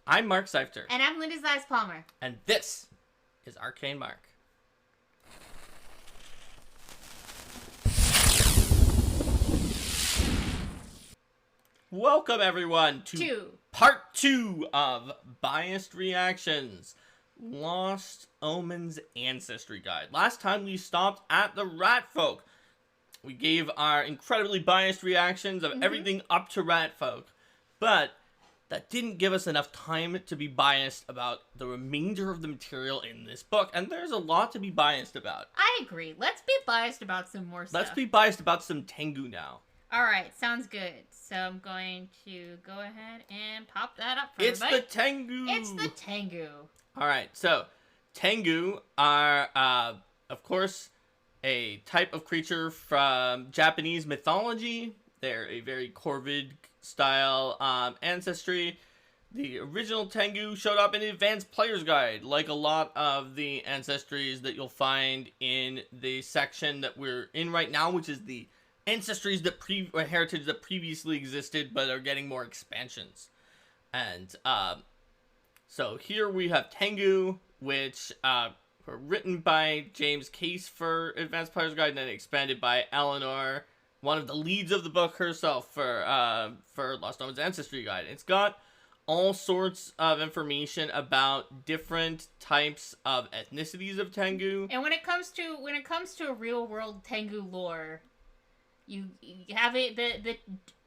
I'm Mark Seifter. And I'm Linda Zeiss Palmer. And this is Arcane Mark. Welcome, everyone, to part 2 of Biased Reactions, Lost Omens Ancestry Guide. Last time we stopped at the Rat Folk. We gave our incredibly biased reactions of everything up to Rat Folk, but that didn't give us enough time to be biased about the remainder of the material in this book, and there's a lot to be biased about. I agree. Let's be biased about some more stuff. Let's be biased about some Tengu now. Alright, sounds good. So I'm going to go ahead and pop that up for It's everybody. the Tengu! It's the Tengu. Alright, so Tengu are, of course, a type of creature from Japanese mythology. They're a very Corvid-style ancestry. The original Tengu showed up in the Advanced Player's Guide, like a lot of the ancestries that you'll find in the section that we're in right now, which is the ancestries that or heritage that previously existed but are getting more expansions. And so here we have Tengu, which were written by James Case for Advanced Player's Guide and then expanded by Eleanor, one of the leads of the book herself, for Lost Omens Ancestry Guide. It's got all sorts of information about different types of ethnicities of Tengu. And when it comes to real world Tengu lore, you have it. The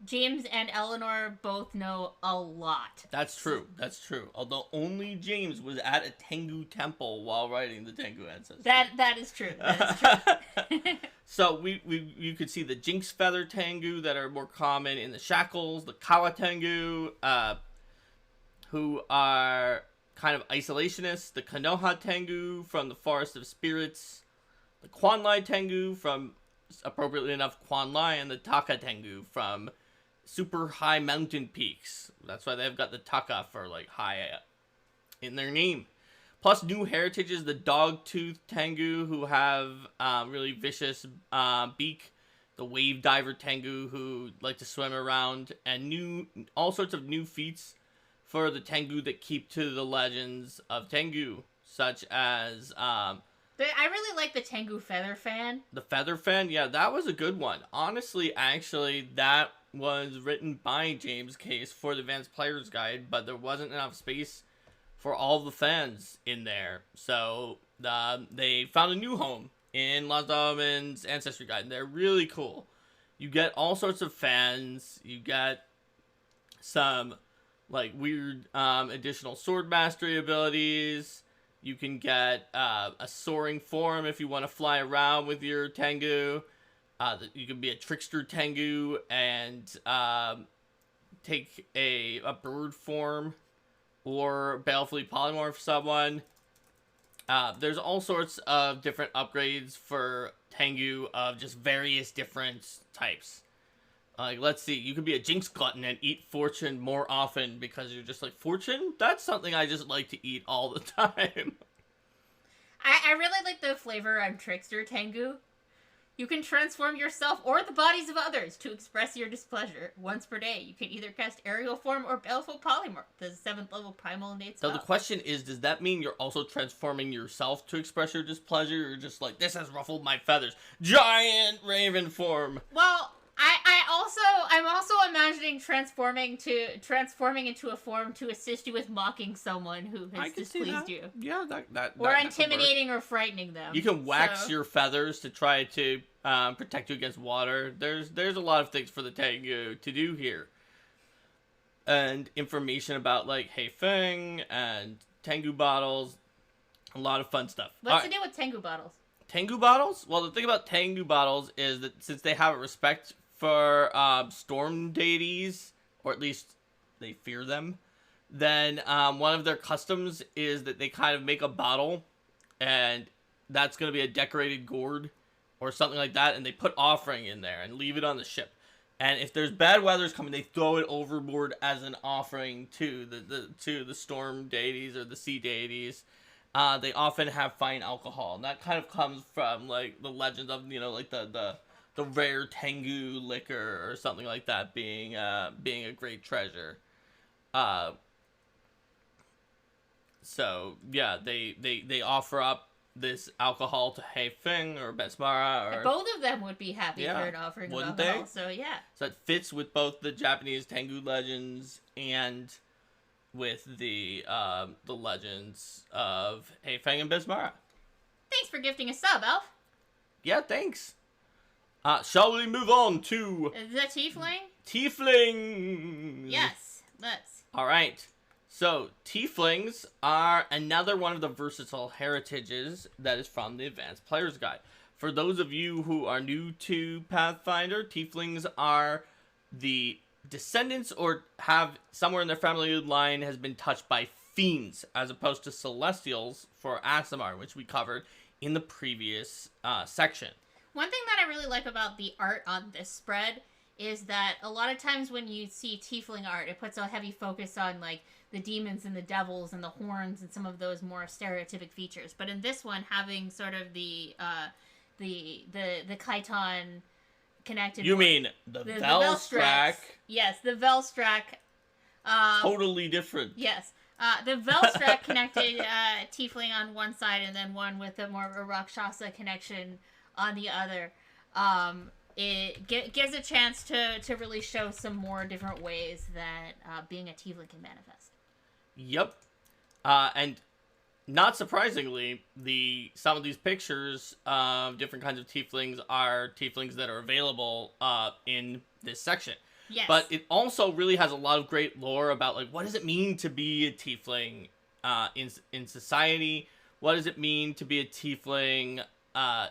James and Eleanor both know a lot. That's true. That's true. Although only James was at a Tengu temple while writing the Tengu Ancestry. That is true. That is true. So you could see the Jinx Feather Tengu that are more common in the Shackles, the Kawa Tengu, who are kind of isolationists, the Konoha Tengu from the Forest of Spirits, the Kwanlai Tengu from, appropriately enough, Kwanlai, and the Taka Tengu from super high mountain peaks. That's why they've got the Taka for like high in their name. Plus new heritages, the Dogtooth Tengu, who have really vicious beak, the Wave Diver Tengu, who like to swim around, and all sorts of new feats for the Tengu that keep to the legends of Tengu, such as I really like the Tengu Feather Fan. The Feather Fan, yeah, that was a good one. Honestly, actually, that was written by James Case for the Advanced Player's Guide, but there wasn't enough space for all the fans in there. So they found a new home in Lost Omens Ancestry Guide, and they're really cool. You get all sorts of fans. You get some like weird additional sword mastery abilities. You can get a soaring form if you want to fly around with your Tengu. You can be a trickster Tengu and take a bird form or balefully polymorph someone. There's all sorts of different upgrades for Tengu of just various different types. Like, let's see, you could be a Jinx glutton and eat fortune more often because you're just like, fortune? That's something I just like to eat all the time. I really like the flavor of Trickster Tengu. You can transform yourself or the bodies of others to express your displeasure. Once per day, you can either cast Aerial Form or Baleful Polymorph, the 7th level Primal Innate spell. So the question is, does that mean you're also transforming yourself to express your displeasure? Or just like, this has ruffled my feathers. Giant Raven form! Well, I'm also imagining transforming into a form to assist you with mocking someone who has displeased you. Yeah, or intimidating or frightening them. You can wax your feathers to try to protect you against water. There's a lot of things for the Tengu to do here. And information about like Hei Feng and Tengu bottles. A lot of fun stuff. What's the deal with Tengu bottles? Tengu bottles? Well, the thing about Tengu bottles is that since they have a respect for storm deities, or at least they fear them, then one of their customs is that they kind of make a bottle, and that's going to be a decorated gourd or something like that, and they put offering in there and leave it on the ship. And if there's bad weather's coming, they throw it overboard as an offering to the storm deities or the sea deities. They often have fine alcohol, and that kind of comes from like the legend of, you know, like the rare Tengu liquor or something like that being a great treasure. So yeah, they offer up this alcohol to Hei Feng or Besmara or Both of them would be happy for Yeah, an offering of wouldn't alcohol. they? So yeah. So that fits with both the Japanese Tengu legends and with the legends of Hei Feng and Besmara. Thanks for gifting a sub, Elf. Yeah, thanks. Shall we move on to The tiefling? tieflings? Yes, let's. All right. So tieflings are another one of the versatile heritages that is from the Advanced Player's Guide. For those of you who are new to Pathfinder, tieflings are the descendants or have somewhere in their family line has been touched by fiends as opposed to celestials for Aasimar, which we covered in the previous section. One thing that I really like about the art on this spread is that a lot of times when you see tiefling art, it puts a heavy focus on like the demons and the devils and the horns and some of those more stereotypic features. But in this one, having sort of the chiton connected. You mean the Velstrack? Yes, the Velstrack. Totally different. Yes. The Velstrack connected tiefling on one side and then one with a more of a Rakshasa connection on the other. It gives a chance to really show some more different ways that being a tiefling can manifest. Yep. And not surprisingly, some of these pictures of different kinds of tieflings are tieflings that are available in this section. Yes. But it also really has a lot of great lore about like what does it mean to be a tiefling in society? What does it mean to be a tiefling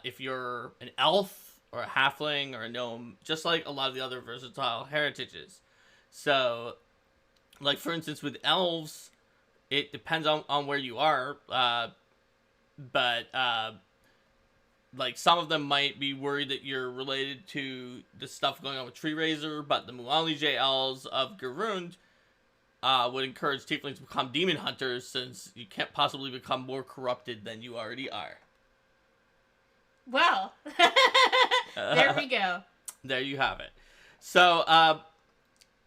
if you're an elf or a halfling or a gnome? Just like a lot of the other versatile heritages. So, like for instance, with elves, it depends on where you are, but like some of them might be worried that you're related to the stuff going on with Tree Razor, but the Mualije elves of Garund would encourage tieflings to become demon hunters since you can't possibly become more corrupted than you already are. Well, there we go. There you have it. So,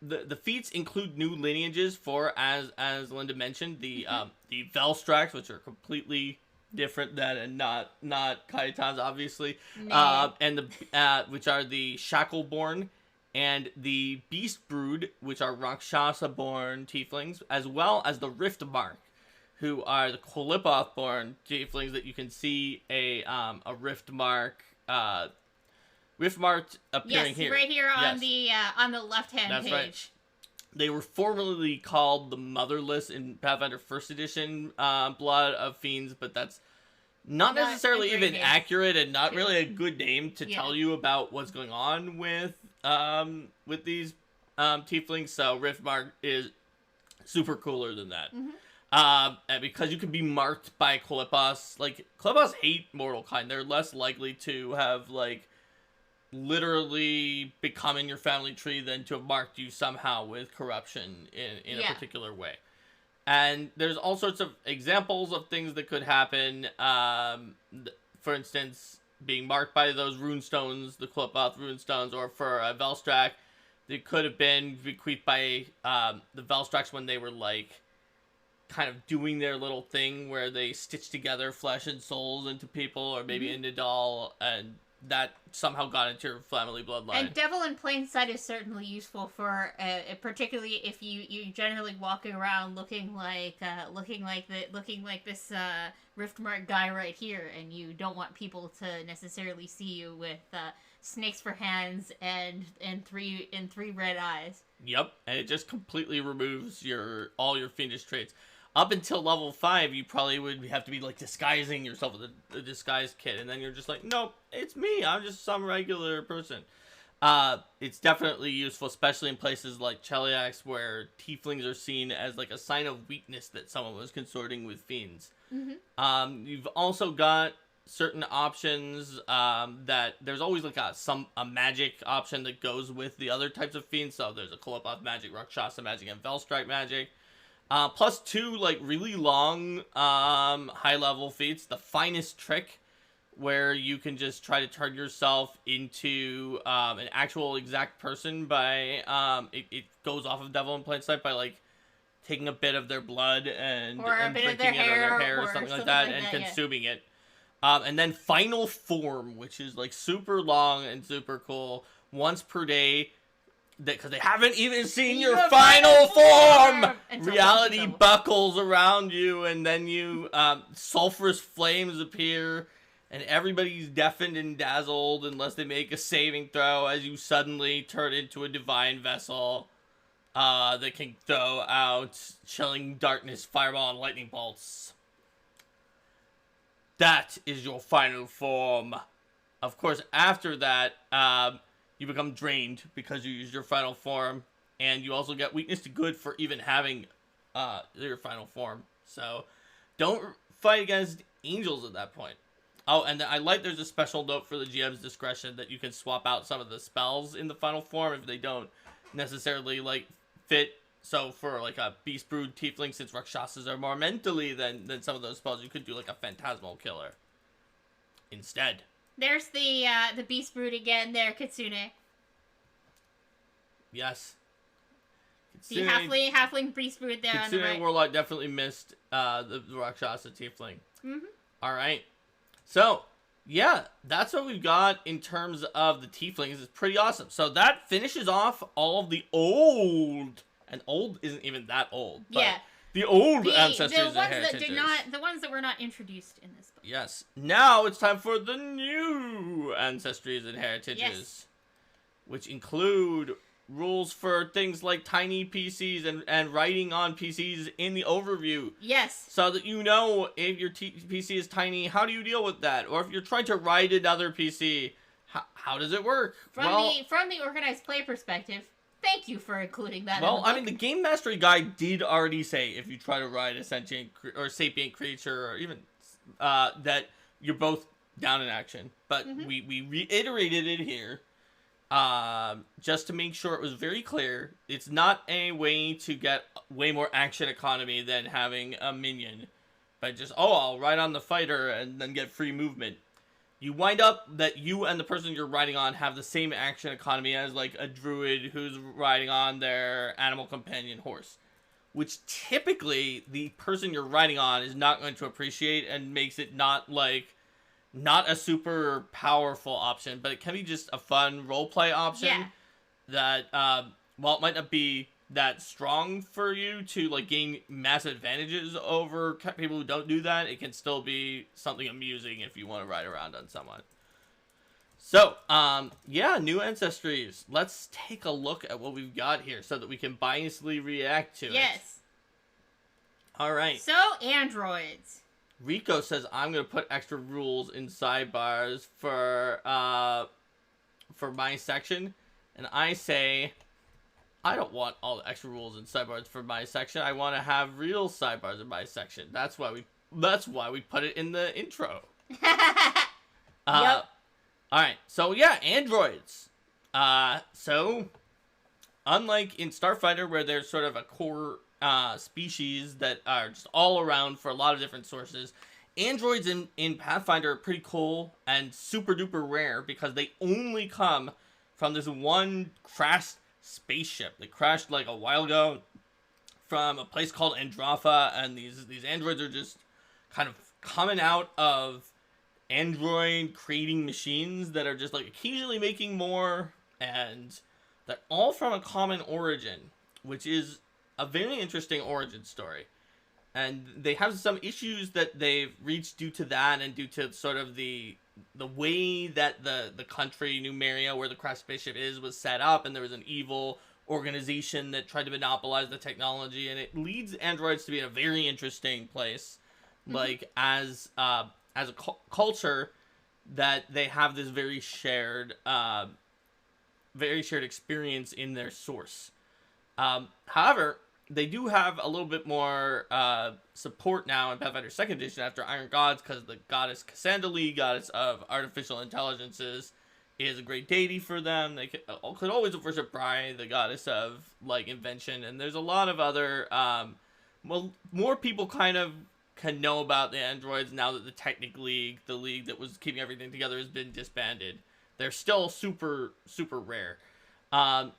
the feats include new lineages for, as Linda mentioned, the Velstracks, which are completely different than and not Kaitans, obviously, and the which are the Shackleborn and the Beast Brood, which are Rakshasa-born tieflings, as well as the Riftmark, who are the Qolipoth-born tieflings that you can see a Riftmark appearing here. Yes, right here on the left-hand page. Right. They were formerly called the Motherless in Pathfinder 1st Edition Blood of Fiends, but that's not necessarily even accurate and not really a good name to tell you about what's going on with these tieflings. So Riftmark is super cooler than that. Mm-hmm. And because you can be marked by Qolipoths, like Qolipoths hate mortal kind. They're less likely to have like literally become in your family tree than to have marked you somehow with corruption in a particular way. And there's all sorts of examples of things that could happen. For instance, being marked by those runestones, the Qolipoth runestones, or for a Velstrack, they could have been bequeathed by the Velstracks when they were like kind of doing their little thing where they stitch together flesh and souls into people, or maybe in Nidal, and that somehow got into your family bloodline. And Devil in Plain Sight is certainly useful for, particularly if you generally walking around looking like this Riftmark guy right here, and you don't want people to necessarily see you with snakes for hands and three red eyes. Yep, and it just completely removes all your fiendish traits. Up until level 5, you probably would have to be like disguising yourself with a disguise kit, and then you're just like, nope, it's me. I'm just some regular person. It's definitely useful, especially in places like Cheliax, where tieflings are seen as like a sign of weakness that someone was consorting with fiends. Mm-hmm. You've also got certain options that there's always like a magic option that goes with the other types of fiends. So there's a Qolipoth magic, Rakshasa magic, and Velstrack magic. Plus 2, like, really long, high-level feats. The Finest Trick, where you can just try to turn yourself into an actual exact person by... It goes off of Devil in Plain Sight by, like, taking a bit of their blood and Or a bit of their drinking it or their hair or or something like something that like and that, yeah. consuming it. And then final form, which is like super long and super cool, once per day. Because they haven't even seen your final form! Reality buckles around you, and then sulfurous flames appear, and everybody's deafened and dazzled unless they make a saving throw as you suddenly turn into a divine vessel that can throw out chilling darkness, fireball, and lightning bolts. That is your final form. Of course, after that, you become drained because you used your final form, and you also get weakness to good for even having your final form. So, don't fight against angels at that point. Oh, and I like there's a special note for the GM's discretion that you can swap out some of the spells in the final form if they don't necessarily like fit. So for like a Beast Brood Tiefling, since Rakshasas are more mentally than some of those spells, you could do like a Phantasmal Killer instead. There's the Beast Brood again there, Kitsune. Yes. The halfling Beast Brood there Kitsune on the right. Warlock definitely missed the Rakshasa Tiefling. Mm-hmm. Alright. So, yeah, that's what we've got in terms of the Tieflings. It's pretty awesome. So that finishes off all of the old, and old isn't even that old. But yeah. The old Ancestries and Heritages. The ones that were not introduced in this book. Yes. Now it's time for the new Ancestries and Heritages. Yes. Which include rules for things like tiny PCs and writing on PCs in the overview. Yes. So that you know if your PC is tiny, how do you deal with that? Or if you're trying to write another PC, how does it work? From the organized play perspective, thank you for including that. Well, I mean, the Game Mastery Guide did already say if you try to write a sentient or sapient creature, or even that you're both down in action. But we reiterated it here. Just to make sure it was very clear, it's not a way to get way more action economy than having a minion. But just, I'll ride on the fighter and then get free movement. You wind up that you and the person you're riding on have the same action economy as, like, a druid who's riding on their animal companion horse. Which typically, the person you're riding on is not going to appreciate and makes it not a super powerful option, but it can be just a fun roleplay option. Yeah. That, while it might not be that strong for you to, like, gain massive advantages over people who don't do that, it can still be something amusing if you want to ride around on someone. So, yeah, new Ancestries. Let's take a look at what we've got here so that we can biasly react to it. Yes. Alright. So, androids. Rico says, I'm going to put extra rules in sidebars for my section. And I say, I don't want all the extra rules in sidebars for my section. I want to have real sidebars in my section. That's why we put it in the intro. Yep. Alright, so yeah, androids. So, unlike in Starfighter, where there's sort of a core species that are just all around for a lot of different sources, androids in Pathfinder are pretty cool and super duper rare because they only come from this one crashed spaceship. They crashed like a while ago from a place called Androtha, and these androids are just kind of coming out of android creating machines that are just like occasionally making more, and they're all from a common origin, which is a very interesting origin story. And they have some issues that they've reached due to that and due to sort of the way that the country, Numeria, where the crash spaceship is, was set up, and there was an evil organization that tried to monopolize the technology, and it leads androids to be in a very interesting place. Like, as a culture, that they have this very shared experience in their source. However, they do have a little bit more support now in Pathfinder 2nd Edition after Iron Gods, because the goddess Cassandra, goddess of artificial intelligences, is a great deity for them. They could always worship Bri, the goddess of, like, invention, and there's a lot of other, more people kind of can know about the androids now that the Technic League, the league that was keeping everything together, has been disbanded. They're still super, super rare.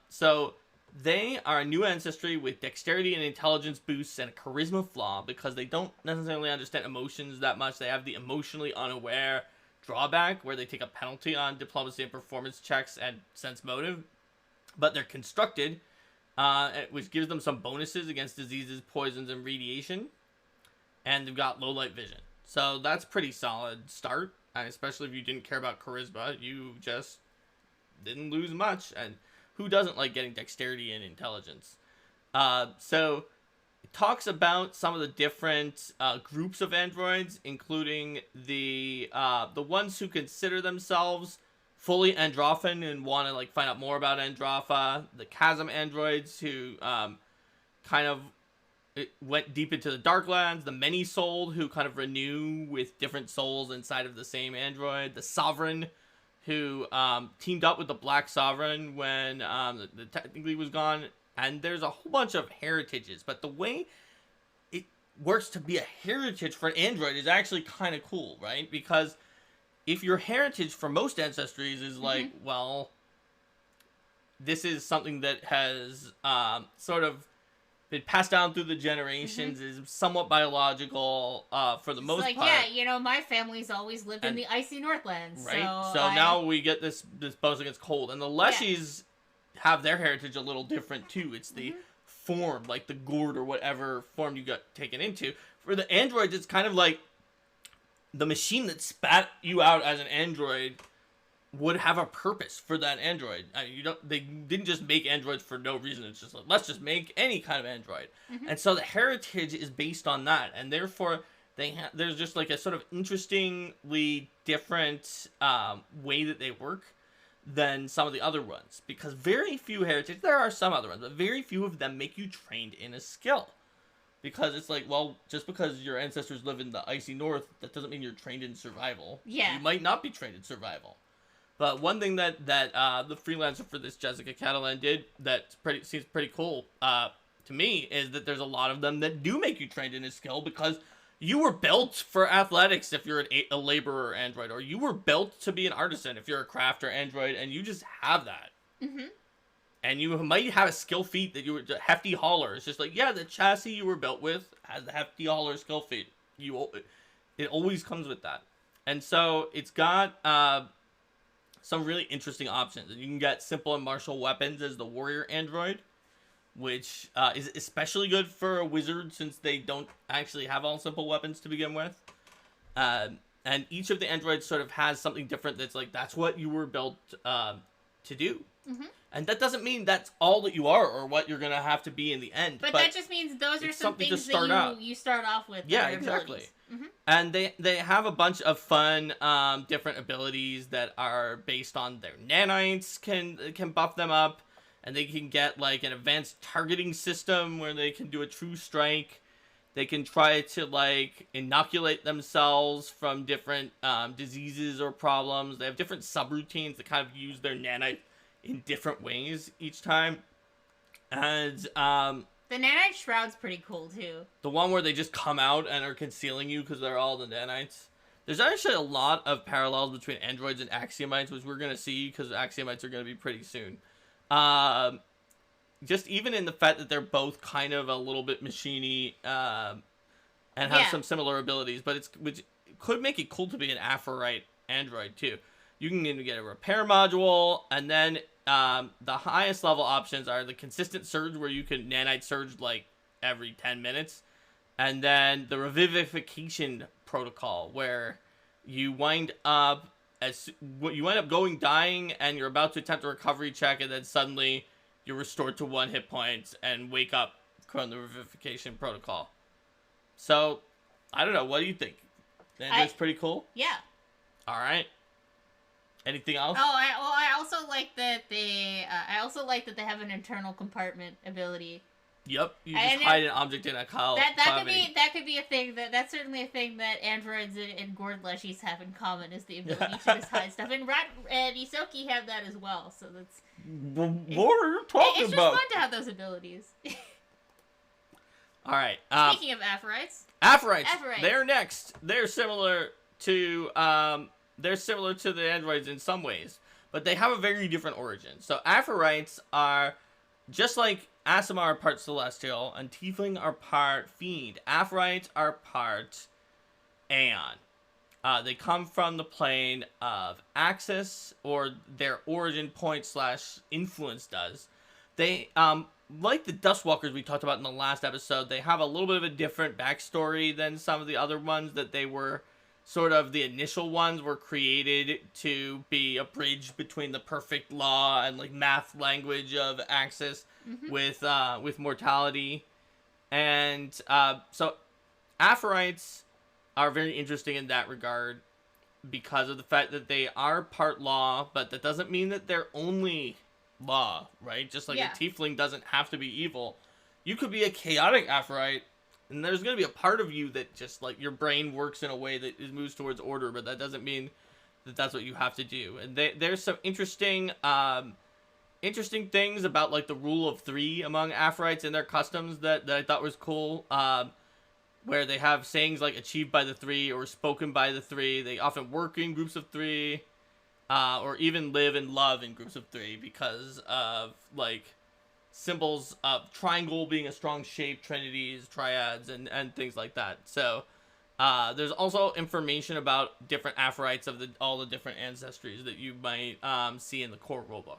So They are a new ancestry with dexterity and intelligence boosts and a charisma flaw because they don't necessarily understand emotions that much. They have the emotionally unaware drawback where they take a penalty on diplomacy and performance checks and sense motive, but they're constructed, which gives them some bonuses against diseases, poisons, and radiation, and they've got low light vision. So that's pretty solid start, and especially if you didn't care about charisma, you just didn't lose much, and who doesn't like getting dexterity and intelligence? So it talks about some of the different groups of androids, including the ones who consider themselves fully Androphan and want to like find out more about Andropha. The Chasm androids who kind of went deep into the Darklands. The Many-Souled who kind of renew with different souls inside of the same android. The Sovereign who teamed up with the Black Sovereign when the technically was gone. And there's a whole bunch of heritages, but the way it works to be a heritage for an android is actually kind of cool, right? Because if your heritage for most ancestries is like, well, this is something that has sort of been passed down through the generations, is somewhat biological for the most part. Yeah, you know, my family's always lived in the icy Northlands. Right? So now we get this bonus against cold. And the Leshies have their heritage a little different too. It's the form, like the gourd or whatever form you got taken into. For the androids, it's kind of like the machine that spat you out as an android would have a purpose for that android. They didn't just make androids for no reason. It's just like, let's just make any kind of android. And so the heritage is based on that, and therefore there's just like a sort of interestingly different way that they work than some of the other ones, because very few heritage, there are some other ones, but very few of them make you trained in a skill. Because it's like, well, just because your ancestors live in the icy north, that doesn't mean you're trained in survival. Yeah. You might not be trained in survival. But one thing that the freelancer for this, Jessica Catalan, did that seems pretty cool to me is that there's a lot of them that do make you trained in a skill because you were built for athletics if you're a laborer android, or you were built to be an artisan if you're a crafter android, and you just have that. And you might have a skill feat that you were hefty hauler. It's just like, yeah, the chassis you were built with has the hefty hauler skill feat. It always comes with that. And so it's got some really interesting options. You can get simple and martial weapons as the warrior android, which is especially good for a wizard since they don't actually have all simple weapons to begin with. And each of the androids sort of has something different that's like, that's what you were built to do. And that doesn't mean that's all that you are or what you're going to have to be in the end. But that just means those are some things that you start off with. Yeah, exactly. And they have a bunch of fun different abilities that are based on their nanites can buff them up. And they can get like an advanced targeting system where they can do a true strike. They can try to like inoculate themselves from different diseases or problems. They have different subroutines that kind of use their nanite in different ways each time. And the nanite shroud's pretty cool too. The one where they just come out and are concealing you because they're all the nanites. There's actually a lot of parallels between androids and axiomites, which we're going to see because axiomites are going to be pretty soon. Just even in the fact that they're both kind of a little bit machiney and have some similar abilities, but which could make it cool to be an Aphorite android too. You can even get a repair module, and then the highest level options are the consistent surge, where you can nanite surge like every 10 minutes, and then the revivification protocol, where you wind up dying, and you're about to attempt a recovery check, and then suddenly you're restored to 1 hit point and wake up from the revivification protocol. So, I don't know. What do you think? That's pretty cool? Yeah. All right. Anything else? Oh, I also like that they have an internal compartment ability. Yep, you just hide an object in a cloud. That could be a thing that's certainly a thing that androids and gourd leshies have in common, is the ability to just hide stuff. And Rat and Isoki have that as well. So that's what are you talking about? It's just fun to have those abilities. All right. Speaking of Aphorites. They're next. They're similar to the androids in some ways, but they have a very different origin. So Aphorites are just like Aasimar are part celestial and Tiefling are part fiend, Aphorites are part Aeon. They come from the plane of Axis, or their origin point / influence does. They, like the Dustwalkers we talked about in the last episode, they have a little bit of a different backstory than some of the other ones, that they were sort of, the initial ones were created to be a bridge between the perfect law and like math language of Axis with mortality. And so Aphorites are very interesting in that regard because of the fact that they are part law, but that doesn't mean that they're only law, right? Just like a tiefling doesn't have to be evil. You could be a chaotic Aphorite, and there's going to be a part of you that just, like, your brain works in a way that moves towards order, but that doesn't mean that that's what you have to do. And there's some interesting things about, like, the rule of 3 among Aphorites and their customs that I thought was cool, where they have sayings like achieved by the 3 or spoken by the 3. They often work in groups of 3, or even live and love in groups of 3 because of, like, symbols of triangle being a strong shape, trinities, triads, and things like that. So there's also information about different Aphorites of all the different ancestries that you might see in the core rulebook.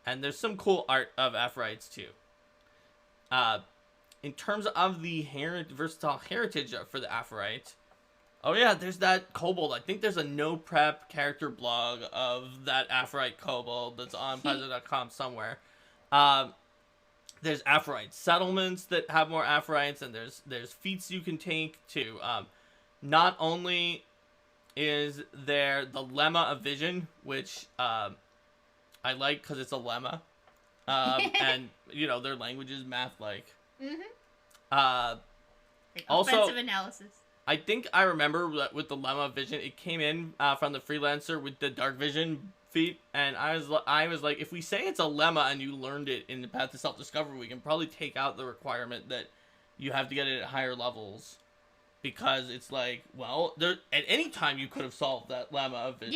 And there's some cool art of Aphorites too. In terms of the versatile heritage for the Aphorite, oh yeah, there's that kobold. I think there's a no prep character blog of that Aphorite kobold that's on Paizo.com somewhere. There's Aphorite settlements that have more Aphorites, and there's feats you can take to, not only is there the Lemma of Vision, which, I like because it's a lemma, and, you know, their language is math-like. Also, offensive analysis. I think I remember that with the Lemma of Vision, it came in, from the Freelancer with the Dark Vision feat, and I was like, if we say it's a lemma and you learned it in the Path to Self-Discovery, we can probably take out the requirement that you have to get it at higher levels, because it's like, well, there at any time you could have solved that lemma of Vision.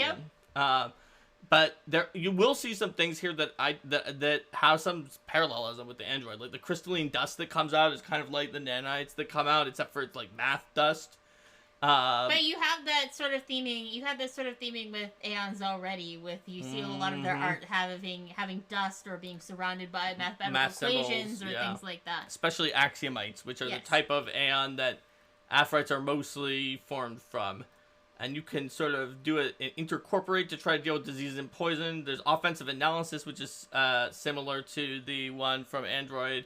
Yep. But there, you will see some things here that have some parallelism with the android. Like the crystalline dust that comes out is kind of like the nanites that come out, except for it's like math dust. But you have that sort of theming. You had this sort of theming with Aeons already. With you see a lot of their art having dust or being surrounded by mathematical equations or things like that. Especially axiomites, which are the type of Aeon that Aphorites are mostly formed from. And you can sort of do it, intercorporate to try to deal with disease and poison. There's offensive analysis, which is similar to the one from Android.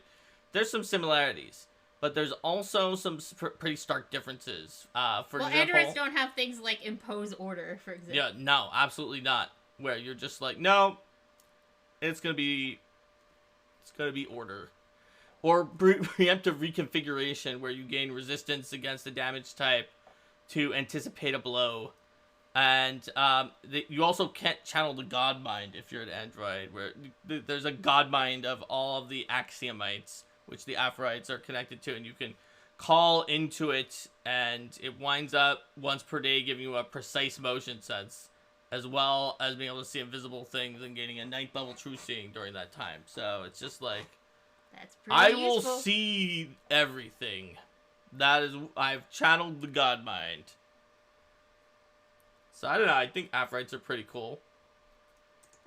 There's some similarities, but there's also some pretty stark differences. For example, androids don't have things like impose order, for example. Yeah, no, absolutely not. Where you're just like, no, it's gonna be order, or preemptive reconfiguration, where you gain resistance against the damage type to anticipate a blow. And you also can't channel the God Mind if you're an android, where there's a God Mind of all of the axiomites, which the Aphorites are connected to, and you can call into it, and it winds up once per day giving you a precise motion sense, as well as being able to see invisible things and gaining a 9th level true seeing during that time. So it's just like, that's pretty useful. Will see everything. I've channeled the God Mind. So I don't know, I think Aphorites are pretty cool.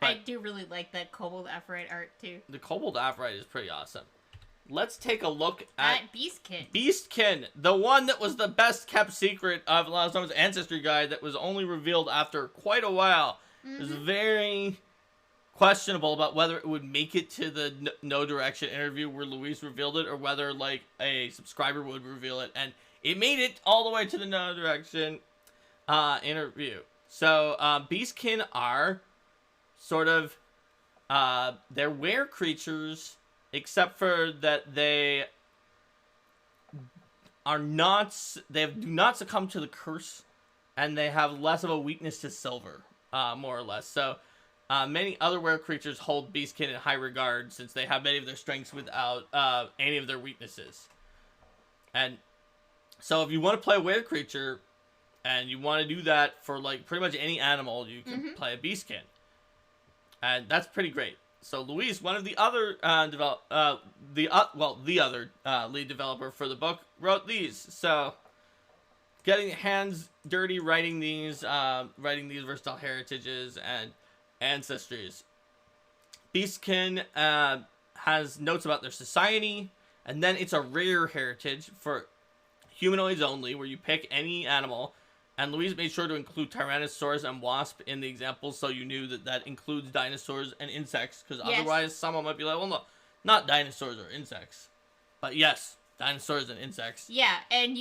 But I do really like that Kobold Aphorite art too. The Kobold Aphorite is pretty awesome. Let's take a look at Beastkin. Beastkin, the one that was the best kept secret of Last Time's Ancestry Guide, that was only revealed after quite a while. It was very questionable about whether it would make it to the No Direction interview where Luis revealed it, or whether like a subscriber would reveal it, and it made it all the way to the No Direction interview. So Beastkin are sort of they're were creatures, except for that they do not succumb to the curse, and they have less of a weakness to silver, more or less. So many other were creatures hold Beastkin in high regard, since they have many of their strengths without any of their weaknesses. And so if you want to play a were creature, and you want to do that for like pretty much any animal, you can play a Beastkin. And that's pretty great. So Luis, one of the other the other lead developer for the book, wrote these. So getting hands dirty writing these versatile heritages and ancestries. Beastkin has notes about their society, and then it's a rare heritage for humanoids only, where you pick any animal. And Louise made sure to include Tyrannosaurus and Wasp in the examples, so you knew that that includes dinosaurs and insects, because otherwise someone might be like, well, no, not dinosaurs or insects. But yes, dinosaurs and insects. Yeah, and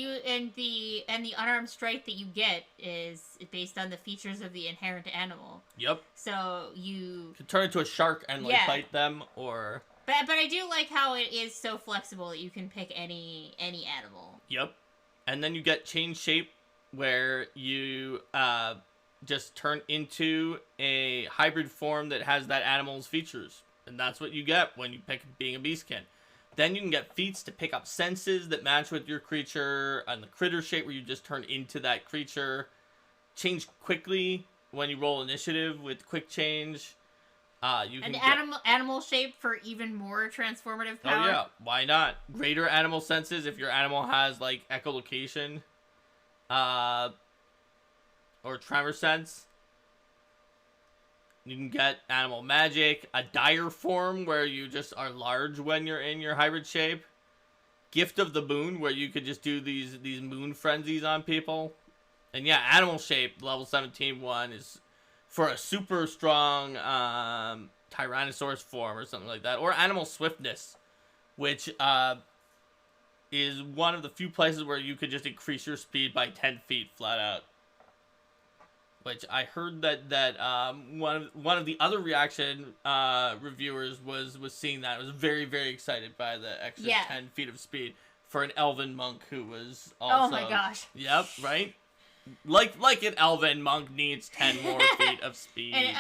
the unarmed strike that you get is based on the features of the inherent animal. Yep. So you can turn into a shark and like bite them, or. But I do like how it is so flexible that you can pick any animal. Yep. And then you get change shape, where you just turn into a hybrid form that has that animal's features. And that's what you get when you pick being a beastkin. Then you can get feats to pick up senses that match with your creature, and the critter shape where you just turn into that creature. Change quickly when you roll initiative with quick change. You can animal shape for even more transformative power. Oh yeah, why not? Greater animal senses if your animal has like echolocation. Or tremor sense. You can get animal magic, a dire form where you just are large when you're in your hybrid shape. Gift of the moon, where you could just do these moon frenzies on people. And yeah, animal shape level 17 one is for a super strong Tyrannosaurus form or something like that, or animal swiftness, which is one of the few places where you could just increase your speed by 10 feet flat out. Which I heard that one of the other reaction reviewers was seeing that. I was very, very excited by the extra 10 feet of speed for an elven monk who was also. Oh my gosh. Yep, right? Like an elven monk needs 10 more feet of speed. And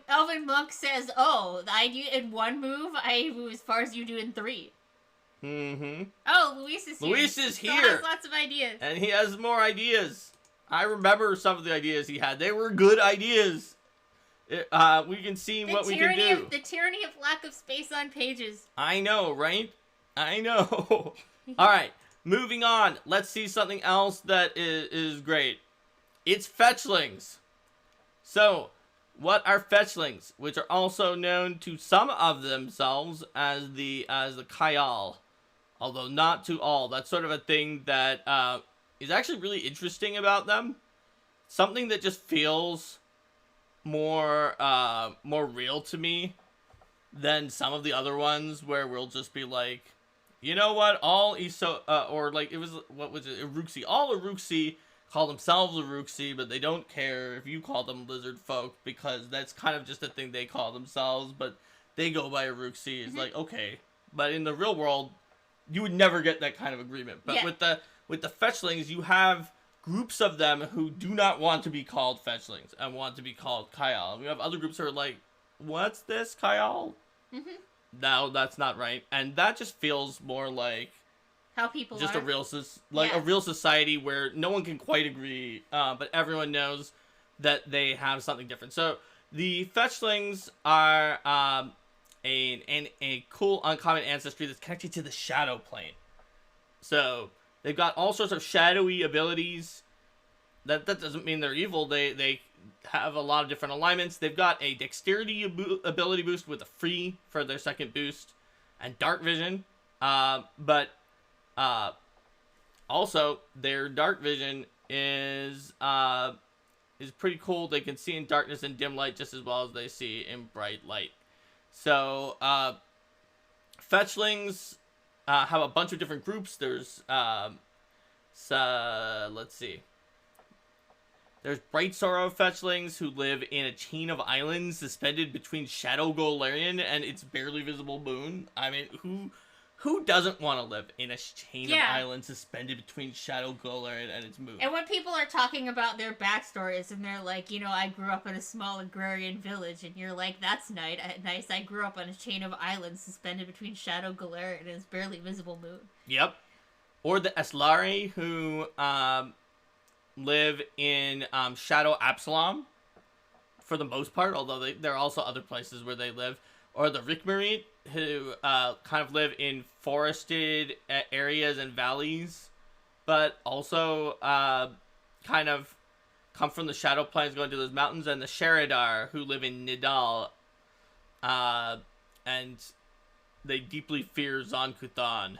elven monk says, "Oh, I do in one move. I move as far as you do in 3." Mm-hmm. Oh, Luis is here. Luis is here. He has lots of ideas. And he has more ideas. I remember some of the ideas he had. They were good ideas. We can see what we can do. The tyranny of lack of space on pages. I know, right? I know. All right, moving on. Let's see something else that is great. It's fetchlings. So, what are fetchlings? Which are also known to some of themselves as the Kayal. Although not to all. That's sort of a thing that is actually really interesting about them. Something that just feels more real to me than some of the other ones, where we'll just be like, you know what, all or like it was, what was it, Uruxi. All Uruxi call themselves Uruxi, but they don't care if you call them lizard folk, because that's kind of just a thing they call themselves, but they go by Uruxi. It's like, okay. But in the real world, you would never get that kind of agreement. But with the fetchlings, you have groups of them who do not want to be called fetchlings and want to be called Kayal. We have other groups who are like, what's this, Kayal? Mm-hmm. No, that's not right. And that just feels more like how people just are. A real society where no one can quite agree, but everyone knows that they have something different. So the fetchlings are a cool uncommon ancestry that's connected to the shadow plane. So they've got all sorts of shadowy abilities. That doesn't mean they're evil. They have a lot of different alignments. They've got a dexterity ability boost with a free for their second boost, and dark vision. But also their dark vision is pretty cool. They can see in darkness and dim light just as well as they see in bright light. So fetchlings have a bunch of different groups. There's let's see. There's Bright Sorrow fetchlings who live in a chain of islands suspended between Shadow Golarion and its barely visible moon. I mean, who doesn't want to live in a chain of islands suspended between Shadow Golarion and its moon? And when people are talking about their backstories and they're like, you know, I grew up in a small agrarian village, and you're like, that's nice. I grew up on a chain of islands suspended between Shadow Golarion and its barely visible moon. Yep. Or the Eslari who live in Shadow Absalom for the most part, although there are also other places where they live. or the Rickmarit, who kind of live in forested areas and valleys, but also kind of come from the Shadow Plains going to those mountains, and the Sheridar, who live in Nidal, and they deeply fear Zon-Kuthon.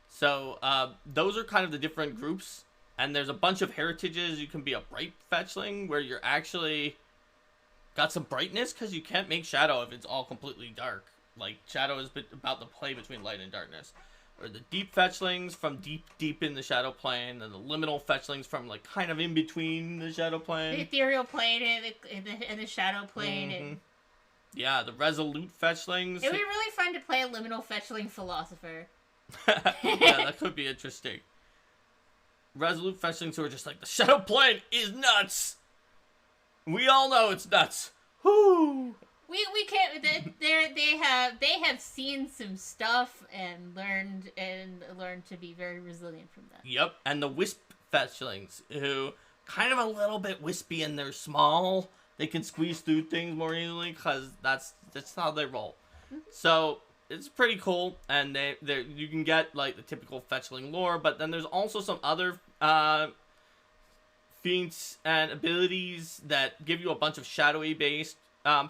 So those are kind of the different groups, and there's a bunch of heritages. You can be a bright fetchling, where you're actually got some brightness, because you can't make shadow if it's all completely dark. Like, shadow is about the play between light and darkness. Or the deep fetchlings from deep in the shadow plane, and the liminal fetchlings from, like, kind of in between the shadow plane. The ethereal plane and the shadow plane. Mm-hmm. And... yeah, the resolute fetchlings. It would be really fun to play a liminal fetchling philosopher. Yeah, that could be interesting. Resolute fetchlings who are just like, the shadow plane is nuts! We all know it's nuts. Whoo! We can't. They have seen some stuff and learned to be very resilient from that. Yep, and the wisp fetchlings, who kind of a little bit wispy and they're small. They can squeeze through things more easily because that's how they roll. Mm-hmm. So it's pretty cool, and they you can get like the typical fetchling lore, but then there's also some other feats and abilities that give you a bunch of shadowy based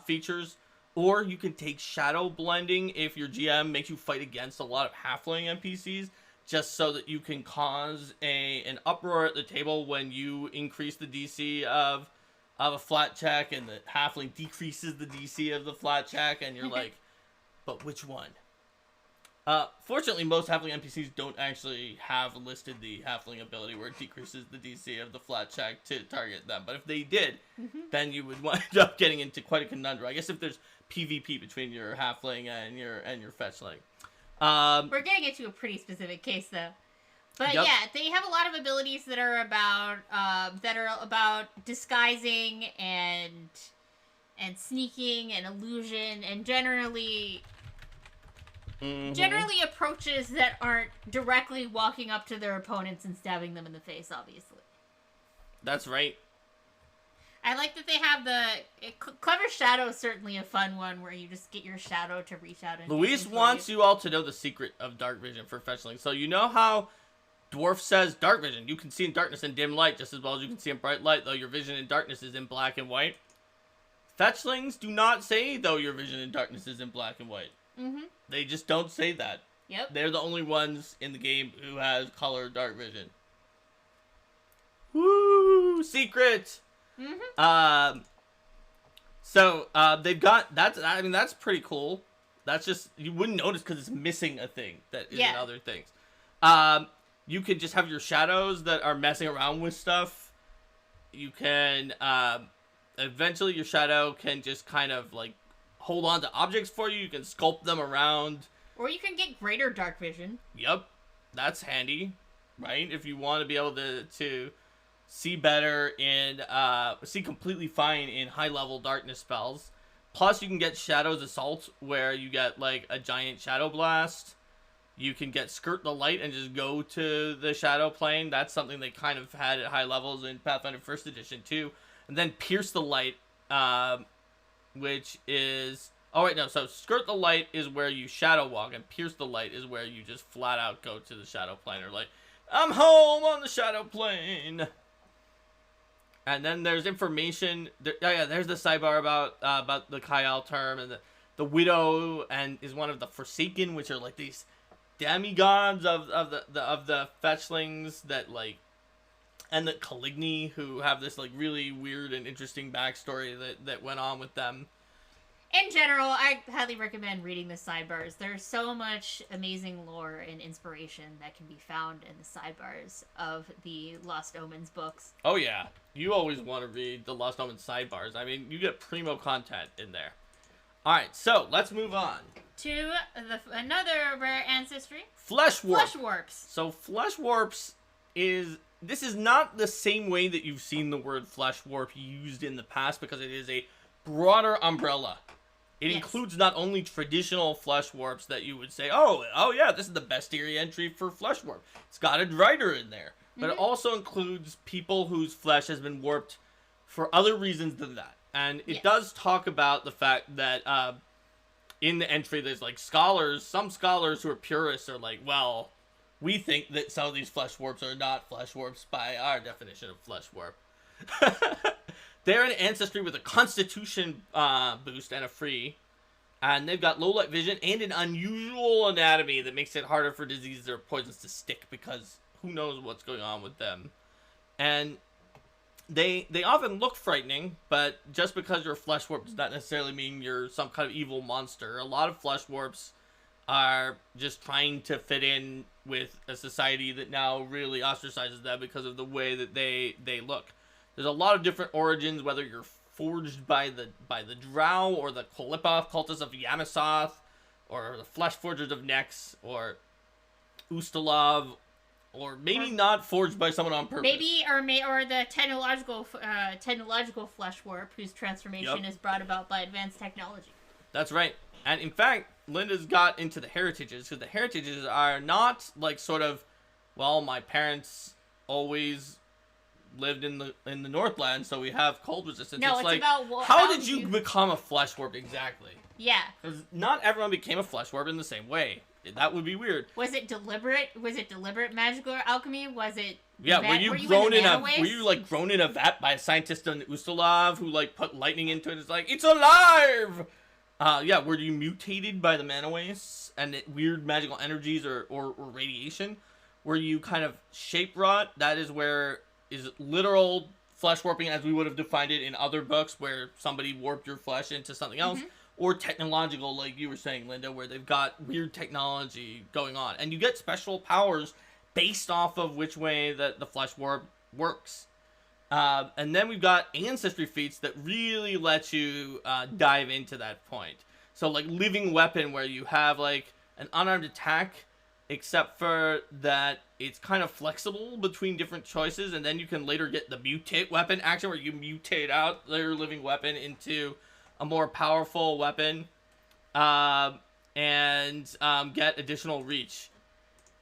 features, or you can take shadow blending if your GM makes you fight against a lot of halfling NPCs, just so that you can cause an uproar at the table when you increase the DC of a flat check, and the halfling decreases the DC of the flat check, and you're like, but which one? Fortunately, most halfling NPCs don't actually have listed the halfling ability where it decreases the DC of the flat check to target them. But if they did, then you would wind up getting into quite a conundrum. I guess if there's PvP between your halfling and your fetchling. We're getting into a pretty specific case, though. But yep. Yeah, they have a lot of abilities that are about disguising and sneaking and illusion, and generally approaches that aren't directly walking up to their opponents and stabbing them in the face, obviously. That's right. I like that they have Clever Shadow is certainly a fun one, where you just get your shadow to reach out and... Luis wants you all to know the secret of dark vision for fetchling. So you know how Dwarf says dark vision. You can see in darkness and dim light just as well as you can see in bright light, though your vision in darkness is in black and white. Fetchlings do not say, though your vision in darkness is in black and white. Mm-hmm. They just don't say that. Yep. They're the only ones in the game who has color dark vision. Woo! Secret! Mm-hmm. So they've got... that's pretty cool. That's just... You wouldn't notice because it's missing a thing that is in other things. You can just have your shadows that are messing around with stuff. You can... eventually your shadow can just kind of, like, hold on to objects for you. You can sculpt them around. Or you can get greater dark vision. Yep. That's handy, right? If you want to be able to see better in... see completely fine in high-level darkness spells. Plus, you can get Shadow's Assault, where you get, like, a giant Shadow Blast. You can get Skirt the Light and just go to the Shadow Plane. That's something they kind of had at high levels in Pathfinder 1st Edition, too. And then Pierce the Light, which is... Oh, wait, no. So Skirt the Light is where you Shadow Walk, and Pierce the Light is where you just flat out go to the Shadow Plane. Or like, I'm home on the Shadow Plane. And then there's information... there's the sidebar about the Kyle term, and the Widow, and is one of the Forsaken, which are like these demigods of the fetchlings that, like... And the Caligni, who have this, like, really weird and interesting backstory that went on with them. In general, I highly recommend reading the sidebars. There's so much amazing lore and inspiration that can be found in the sidebars of the Lost Omens books. Oh, yeah. You always want to read the Lost Omens sidebars. I mean, you get primo content in there. Alright, so, let's move on. To another rare ancestry. Flesh Warp. Flesh Warps. So, Flesh Warps is... This is not the same way that you've seen the word Flesh Warp used in the past, because it is a broader umbrella. It includes not only traditional Flesh Warps that you would say, oh yeah, this is the bestiary entry for Flesh Warp. It's got a writer in there. But it also includes people whose flesh has been warped for other reasons than that. And it Yes. does talk about the fact that in the entry, there's like some scholars who are purists are like, well, we think that some of these flesh warps are not flesh warps by our definition of flesh warp. They're an ancestry with a constitution boost and a free. And they've got low light vision and an unusual anatomy that makes it harder for diseases or poisons to stick because who knows what's going on with them. And they often look frightening, but just because you're a flesh warp does not necessarily mean you're some kind of evil monster. A lot of flesh warps are just trying to fit in with a society that now really ostracizes them because of the way that they look. There's a lot of different origins, whether you're forged by the Drow or the Kolipa cultists of Yamasoth, or the Flesh Forgers of Nex, or Ustalov, or maybe not forged by someone on purpose. Maybe, or the technological flesh warp whose transformation is brought about by advanced technology. That's right. And in fact, Linda's got into the heritages, because the heritages are not like sort of, well, my parents always lived in the Northland, so we have cold resistance. No, it's like, about how did you become a flesh warp exactly? Yeah. Because not everyone became a flesh warp in the same way. That would be weird. Was it deliberate? Was it deliberate magical alchemy? Was it? Yeah, were you grown in a vat by a scientist in Ustalov who like put lightning into it? It's like, it's alive. Yeah, were you mutated by the mana wastes and weird magical energies or radiation? Were you kind of shape wrought? That is where is literal flesh warping as we would have defined it in other books, where somebody warped your flesh into something else, or technological, like you were saying, Linda, where they've got weird technology going on, and you get special powers based off of which way that the flesh warp works. And then we've got ancestry feats that really let you dive into that point. So like living weapon, where you have like an unarmed attack, except for that it's kind of flexible between different choices, and then you can later get the mutate weapon action, where you mutate out your living weapon into a more powerful weapon, and get additional reach.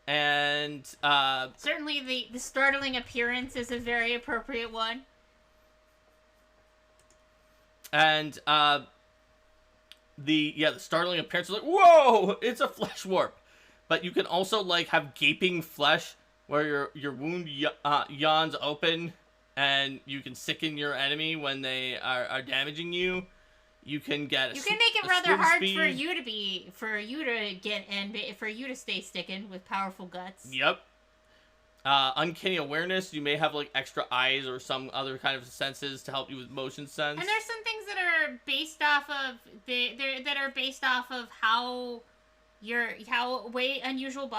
And certainly the startling appearance is a very appropriate one. And the startling appearance is like, whoa, it's a flesh warp. But you can also like have gaping flesh, where your wound yawns open, and you can sicken your enemy when they are damaging you. You can get. You can make it rather hard for you to stay sticking with powerful guts. Yep. Uncanny awareness. You may have like extra eyes or some other kind of senses to help you with motion sense. And there's some things that are based off of how unusual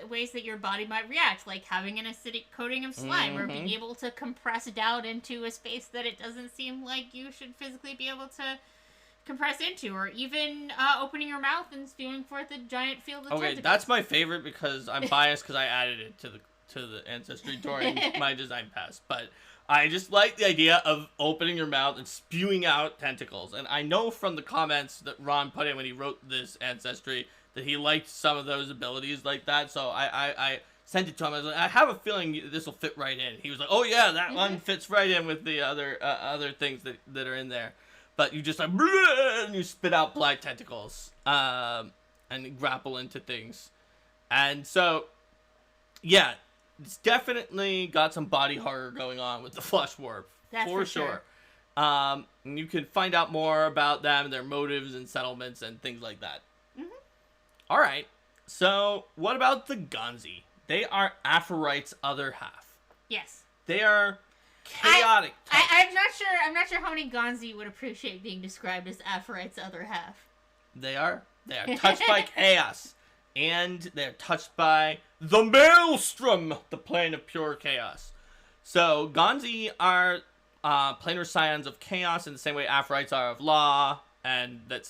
ways that your body might react, like having an acidic coating of slime, or being able to compress down into a space that it doesn't seem like you should physically be able to compress into, or even opening your mouth and spewing forth a giant field of tentacles. That's my favorite because I'm biased because I added it to the ancestry during my design pass, but I just like the idea of opening your mouth and spewing out tentacles. And I know from the comments that Ron put in when he wrote this ancestry that he liked some of those abilities like that, so I sent it to him. I was like, I have a feeling this will fit right in. He was like, oh yeah, that one fits right in with the other things that are in there. But you just like, and you spit out black tentacles, and grapple into things. And so, yeah, it's definitely got some body horror going on with the flesh warp. That's for sure. And you can find out more about them, their motives and settlements and things like that. All right, so what about the Gonzi? They are Aphrodite's other half. Yes. They are chaotic. I'm not sure how many Gonzi would appreciate being described as Aphrodite's other half. They are touched by chaos, and they're touched by the Maelstrom, the plane of pure chaos. So Gonzi are planar scions of chaos in the same way Aphrodites are of law, and that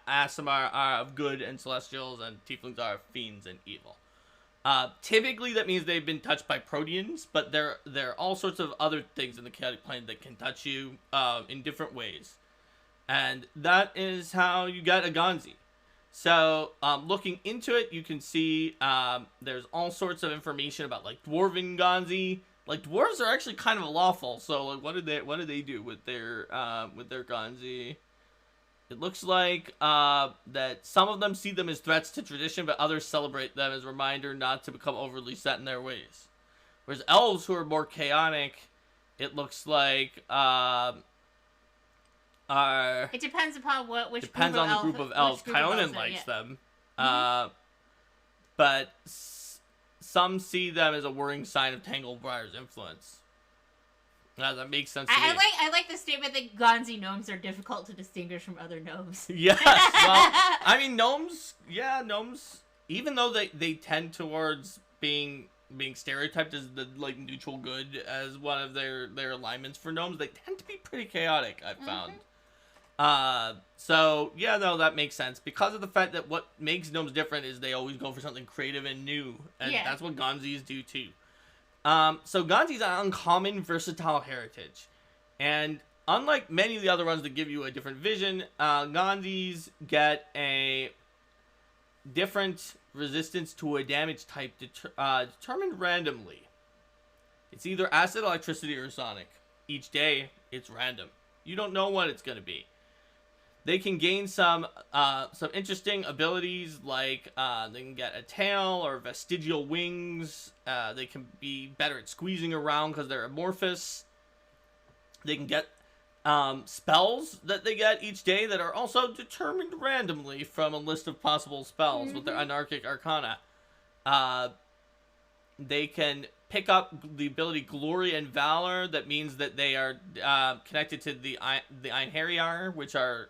Aasimar are of good and celestials, and Tieflings are of fiends and evil. Typically, that means they've been touched by Proteans, but there are all sorts of other things in the chaotic plane that can touch you in different ways. And that is how you get a Gonzi. So, looking into it, you can see there's all sorts of information about, like, Dwarven Gonzi, Like, dwarves are actually kind of lawful. So, like, what did they do with their Ganzi? It looks like that some of them see them as threats to tradition, but others celebrate them as a reminder not to become overly set in their ways. Whereas elves, who are more chaotic, it looks like are It depends upon which depends group on of the group of elves. Kyonin likes them, but some see them as a worrying sign of Tanglebriar's influence. That makes sense to me. I like the statement that Ganzi gnomes are difficult to distinguish from other gnomes. Yes, well, I mean, gnomes, even though they tend towards being stereotyped as the, like, neutral good as one of their alignments for gnomes, they tend to be pretty chaotic, I've found. So, yeah, no, that makes sense. Because of the fact that what makes gnomes different is they always go for something creative and new. And that's what Ganzis do, too. So Ganzi's an uncommon, versatile heritage. And unlike many of the other ones that give you a different vision, Ganzis get a different resistance to a damage type determined randomly. It's either acid, electricity, or sonic. Each day, it's random. You don't know what it's going to be. They can gain some interesting abilities, like they can get a tail or vestigial wings. They can be better at squeezing around because they're amorphous. They can get spells that they get each day that are also determined randomly from a list of possible spells with their anarchic arcana. They can pick up the ability Glory and Valor. That means that they are connected to the Einherjar, which are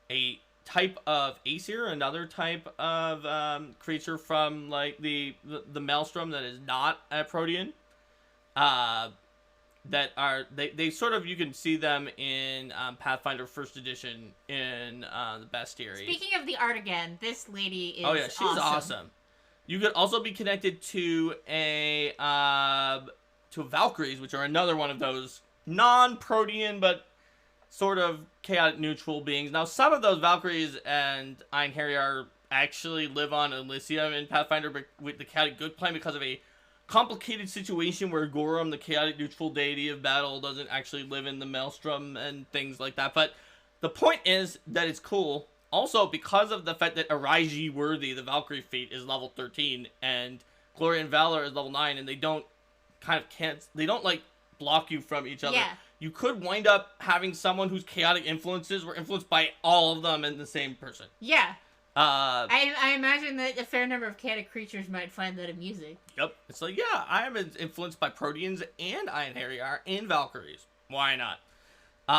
a type of Aesir, another type of creature from, like, the Maelstrom that is not a Protean. That are they sort of, you can see them in Pathfinder First Edition in the Bestiary. Speaking of the art again, this lady is she's awesome. You could also be connected to Valkyries, which are another one of those non-Protean but sort of chaotic neutral beings. Now, some of those Valkyries and Einherjar actually live on Elysium in Pathfinder, but with the chaotic good plan because of a complicated situation where Gorum, the chaotic neutral deity of battle, doesn't actually live in the Maelstrom and things like that. But the point is that it's cool. Also, because of the fact that Araiji Worthy, the Valkyrie feat, is level 13, and Glory and Valor is level 9, and they don't like block you from each other. Yeah. You could wind up having someone whose chaotic influences were influenced by all of them in the same person. Yeah. I imagine that a fair number of chaotic creatures might find that amusing. Yep. It's like, yeah, I am influenced by Proteans and Einherjar and Valkyries. Why not?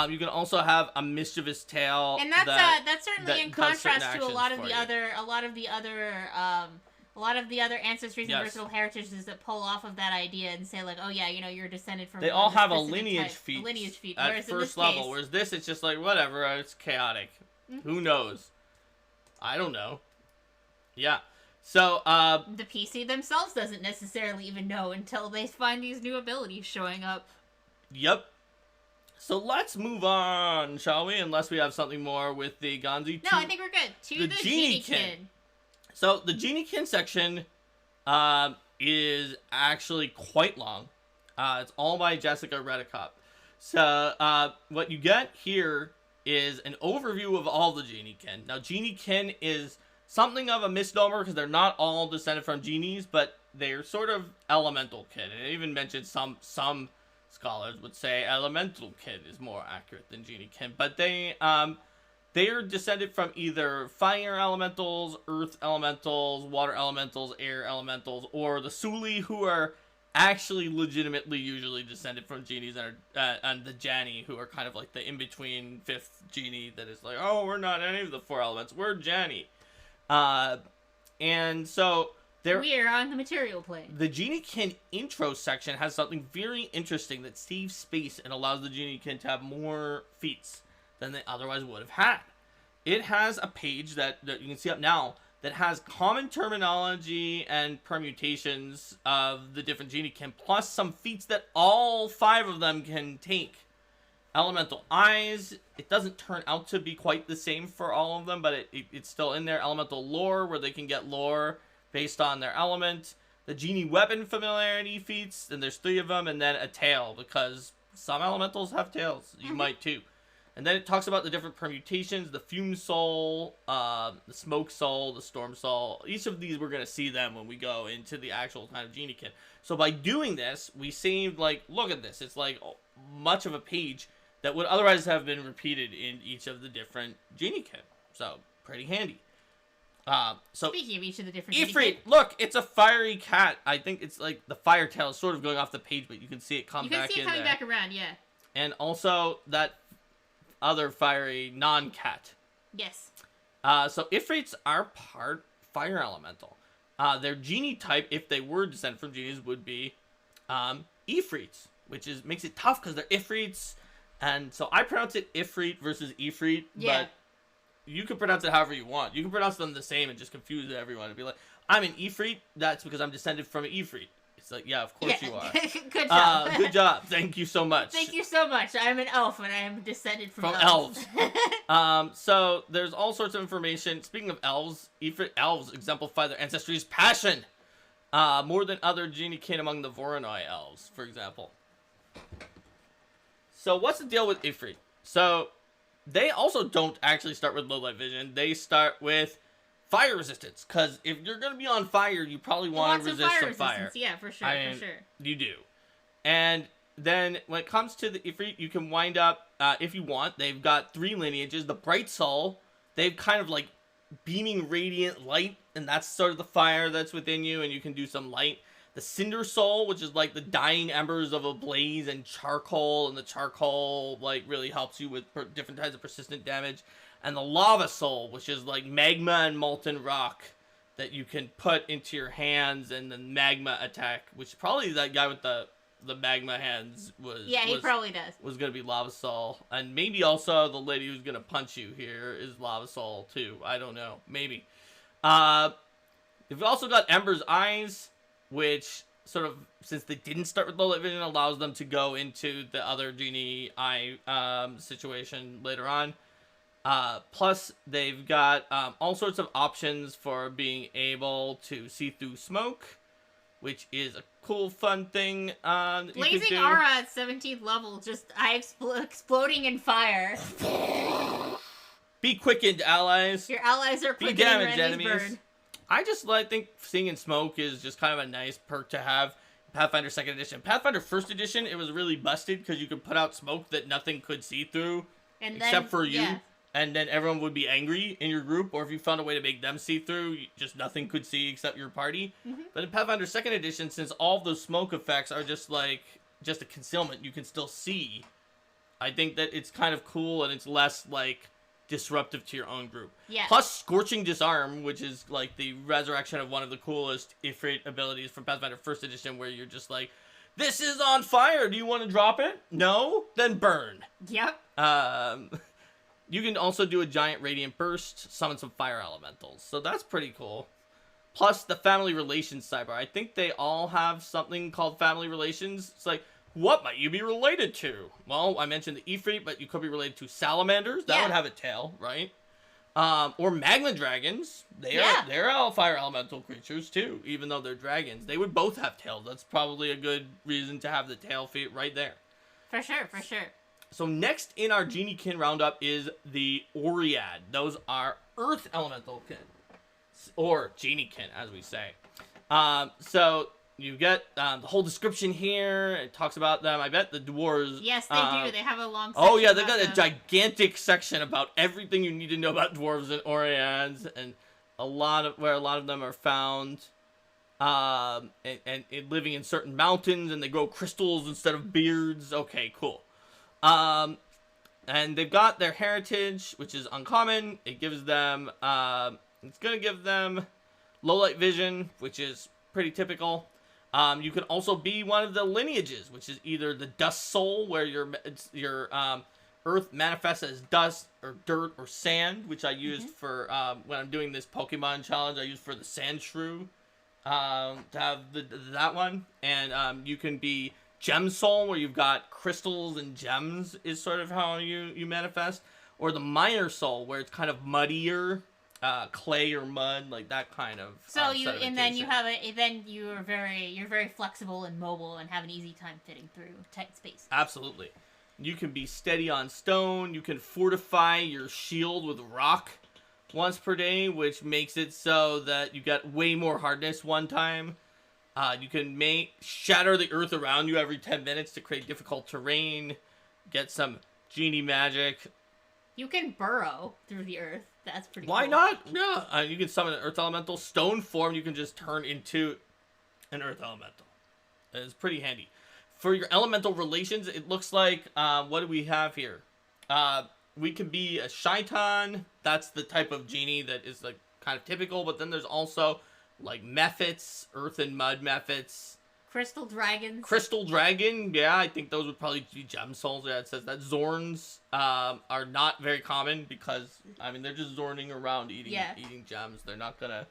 You can also have a mischievous tail, and that's certainly in contrast to a lot of the other ancestries and versatile heritages that pull off of that idea and say, like, oh yeah, you're descended from. They all have a lineage feat. At first level, whereas this, it's just like, whatever, it's chaotic. Who knows? I don't know. Yeah. So the PC themselves doesn't necessarily even know until they find these new abilities showing up. Yep. So let's move on, shall we? Unless we have something more with the Ganzi. No, I think we're good. To the Geniekin. So the Geniekin section is actually quite long. It's all by Jessica Redicop. So what you get here is an overview of all the Geniekin. Now, Geniekin is something of a misnomer because they're not all descended from genies, but they're sort of elemental kin. And it even mentioned some scholars would say elemental kin is more accurate than Geniekin, but they are descended from either fire elementals, earth elementals, water elementals, air elementals, or the Suli, who are actually legitimately usually descended from genies, and the Janni, who are kind of like the in-between fifth genie that is like, oh, we're not any of the four elements, we're Janni. And so we're on the material plane. The Geniekin intro section has something very interesting that saves space and allows the Geniekin to have more feats than they otherwise would have had. It has a page that you can see up now that has common terminology and permutations of the different Geniekin, plus some feats that all 5 of them can take. Elemental eyes, it doesn't turn out to be quite the same for all of them, but it's still in there. Elemental lore, where they can get lore based on their element. the genie weapon familiarity feats, and there's 3 of them, and then a tail, because some elementals have tails. You might too. And then it talks about the different permutations, the fume soul, the smoke soul, the storm soul. Each of these, we're going to see them when we go into the actual kind of genie kit. So by doing this, we saved, like, look at this. It's like much of a page that would otherwise have been repeated in each of the different genie kit. So, pretty handy. Speaking of each of the different Ifrit, look, it's a fiery cat. I think it's like the fire tail is sort of going off the page, but you can see it come back in there. You can see it coming back around, yeah. And also that other fiery non-cat. Yes. So Ifrits are part fire elemental. Their genie type, if they were descended from genies, would be Ifrits, which makes it tough because they're Ifrits. And so I pronounce it Ifrit versus Ifrit, but you can pronounce it however you want. You can pronounce them the same and just confuse everyone and be like, I'm an Ifrit, that's because I'm descended from an Ifrit. It's like, yeah, of course you are. Good job. Good job. Thank you so much. Thank you so much. I'm an elf and I am descended from elves. So there's all sorts of information. Speaking of elves, Ifrit elves exemplify their ancestry's passion. More than other genie kin among the Voronoi elves, for example. So what's the deal with Ifrit? So they also don't actually start with low light vision. They start with fire resistance, because if you're going to be on fire, you probably want to resist some fire. Yeah, for sure, for sure. You do. And then when it comes to the Ifrit, you can wind up, if you want, they've got 3 lineages. The Bright Soul, they've kind of like beaming radiant light, and that's sort of the fire that's within you, and you can do some light. The Cinder Soul, which is like the dying embers of a blaze, and charcoal, and the charcoal like really helps you with different types of persistent damage. And the Lava Soul, which is like magma and molten rock that you can put into your hands, and the magma attack, which probably that guy with the magma hands was. Yeah, he probably does. Was gonna be Lava Soul, and maybe also the lady who's gonna punch you here is Lava Soul too. I don't know, maybe. We've also got Ember's Eyes, which sort of, since they didn't start with low light vision, allows them to go into the other genie eye situation later on. Plus, they've got all sorts of options for being able to see through smoke, which is a cool, fun thing. Blazing aura at 17th level, just eye exploding in fire. Be quickened, allies. Your allies are quickened. Be damaged, enemies. Burn. I just think seeing in smoke is just kind of a nice perk to have. Pathfinder 2nd Edition. Pathfinder 1st Edition, it was really busted because you could put out smoke that nothing could see through, except for you. Yeah. And then everyone would be angry in your group, or if you found a way to make them see through, just nothing could see except your party. But in Pathfinder 2nd Edition, since all of those smoke effects are just a concealment, you can still see. I think that it's kind of cool, and it's less disruptive to your own group. Yeah. Plus Scorching Disarm, which is the resurrection of one of the coolest Ifrit abilities from Pathfinder 1st Edition, where you're just like, this is on fire, do you want to drop it? No? Then burn. Yep. You can also do a giant radiant burst, summon some fire elementals. So that's pretty cool. Plus the family relations sidebar. I think they all have something called family relations. It's like, what might you be related to? Well, I mentioned the Ifrit, but you could be related to salamanders. That would have a tail, right? Or magma dragons. They're all fire elemental creatures too, even though they're dragons. They would both have tails. That's probably a good reason to have the tail feat right there. For sure, for sure. So next in our genie kin roundup is the Oread. Those are earth elemental kin. Or genie kin, as we say. So you get the whole description here. It talks about them. I bet the dwarves... Yes, they do. They have a long section. Oh, yeah, they've got a gigantic section about everything you need to know about dwarves and Oreads, and where a lot of them are found. And living in certain mountains, and they grow crystals instead of beards. Okay, cool. And they've got their heritage, which is uncommon. It gives them, it's going to give them low light vision, which is pretty typical. You can also be one of the lineages, which is either the dust soul, where your earth manifests as dust or dirt or sand, which I used for, when I'm doing this Pokemon challenge, I used for the sand shrew, to have that one. And, you can be Gem Soul, where you've got crystals and gems, is sort of how you manifest. Or the Mire Soul, where it's kind of muddier, clay or mud, like that kind of. So you're very flexible and mobile and have an easy time fitting through tight spaces. Absolutely. You can be steady on stone. You can fortify your shield with rock once per day, which makes it so that you get way more hardness one time. You can shatter the earth around you every 10 minutes to create difficult terrain. Get some genie magic. You can burrow through the earth. That's pretty Why cool. not? Yeah. You can summon an earth elemental. Stone form, you can just turn into an earth elemental. It's pretty handy. For your elemental relations, it looks like, what do we have here? We can be a Shaitan. That's the type of genie that is like kind of typical. But then there's also like Mephits, earth and mud Mephits. Crystal dragons. Crystal dragon, yeah, I think those would probably be gem souls. Yeah, it says that Zorns are not very common because I mean they're just zorning around eating gems. They're not gonna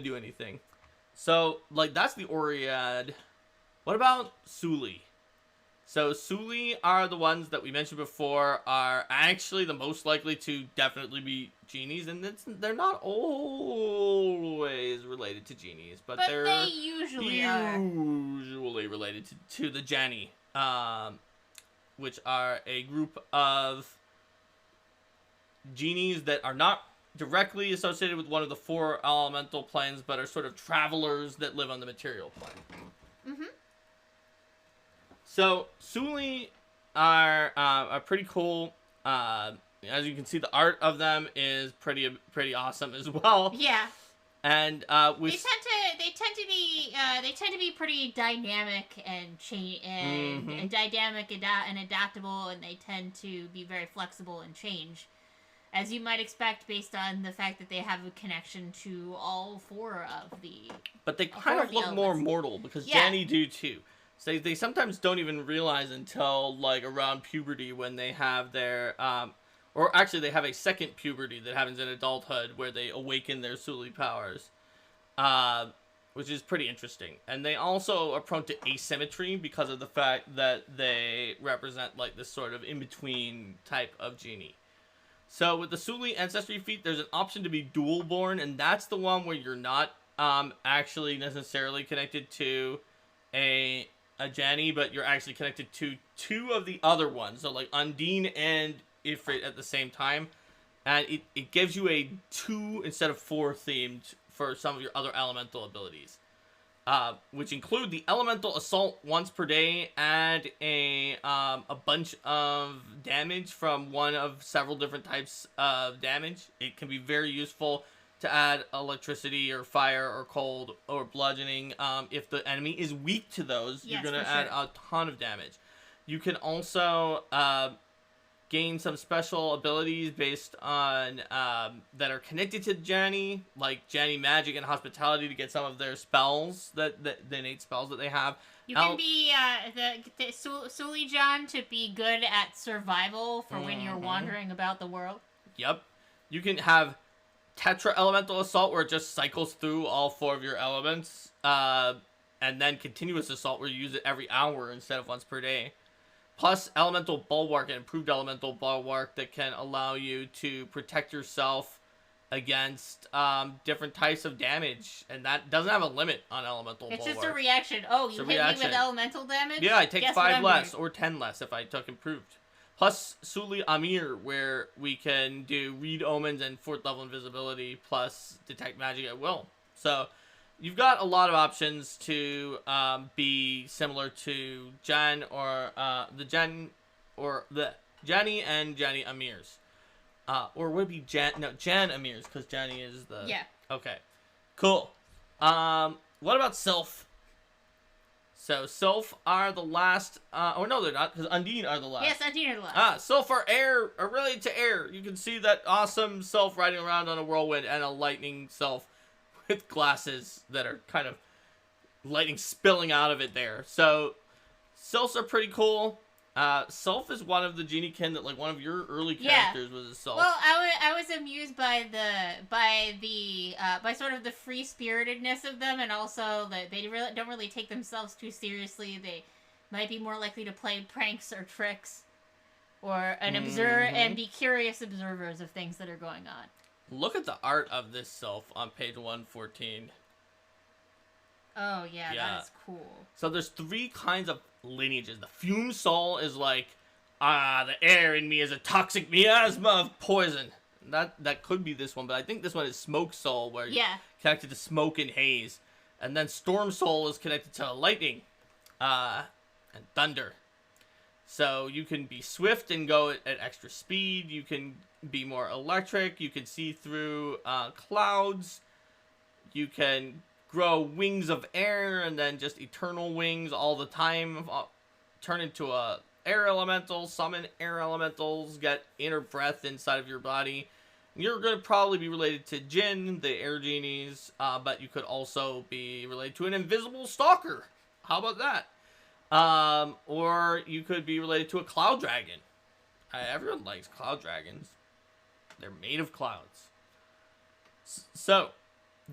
do anything. So like that's the Oread. What about Suli? So Suli are the ones that we mentioned before are actually the most likely to definitely be genies, and they're not always related to genies, but they usually are related to the Janni, which are a group of genies that are not directly associated with one of the 4 elemental planes, but are sort of travelers that live on the material plane. Mm-hmm. So, Suli are pretty cool. As you can see, the art of them is pretty awesome as well. Yeah. And they tend to be pretty dynamic and dynamic and adaptable, and they tend to be very flexible and change, as you might expect based on the fact that they have a connection to all 4 of the. But they kind of look more mortal because Janni do too. So they sometimes don't even realize until like around puberty when they have their or actually they have a second puberty that happens in adulthood where they awaken their Suli powers, which is pretty interesting. And they also are prone to asymmetry because of the fact that they represent like this sort of in-between type of genie. So with the Suli Ancestry feat, there's an option to be dual born, and that's the one where you're not actually necessarily connected to a Janni, but you're actually connected to 2 of the other ones. So like Undine and Ifrit at the same time. And it gives you a 2 instead of 4 themed for some of your other elemental abilities. Which include the elemental assault once per day and a bunch of damage from one of several different types of damage. It can be very useful to add electricity or fire or cold or bludgeoning. If the enemy is weak to those, you're going to add a ton of damage. You can also gain some special abilities based on that are connected to Janni, like Janni Magic and Hospitality to get some of their spells, the innate spells that they have. You can be the Sulijan to be good at survival for when you're wandering about the world. Yep. You can have Tetra Elemental Assault, where it just cycles through all 4 of your elements, and then Continuous Assault, where you use it every hour instead of once per day. Plus Elemental Bulwark, an improved Elemental Bulwark that can allow you to protect yourself against different types of damage, and that doesn't have a limit on Elemental Bulwark. It's just a reaction. Oh, you hit me with elemental damage? Yeah, I take 5 less, or 10 less if I took improved. Plus Suli Amir, where we can do read omens and 4th level invisibility, plus detect magic at will. So you've got a lot of options to be similar to Jan or the Janni and Janni Amirs. Or would it be Jan Amirs, because Janni is the... Yeah. Okay. Cool. What about Sylph? So, Sylph are the last... oh, no, they're not, because Undine are the last. Yes, Undine are the last. Sylph are air, are related to air. You can see that awesome Sylph riding around on a whirlwind and a lightning Sylph with glasses that are kind of lightning spilling out of it there. So, Sylphs are pretty cool. Sylph is one of the geniekin that, like, one of your early characters was a Sylph. Well, I was amused by sort of the free spiritedness of them, and also that they don't really take themselves too seriously. They might be more likely to play pranks or tricks, or observe and be curious observers of things that are going on. Look at the art of this sylph on page 114. Oh, yeah, Yeah. that is cool. So there's 3 kinds of lineages. The fume soul is like, the air in me is a toxic miasma of poison. That could be this one, but I think this one is smoke soul, where you're connected to smoke and haze. And then storm soul is connected to lightning, and thunder. So you can be swift and go at extra speed. You can be more electric. You can see through clouds. You can grow wings of air and then just eternal wings all the time. Turn into a air elemental, summon air elementals, get inner breath inside of your body. You're going to probably be related to Jinn, the air genies, but you could also be related to an invisible stalker. How about that? Or you could be related to a cloud dragon. Everyone likes cloud dragons. They're made of clouds. So,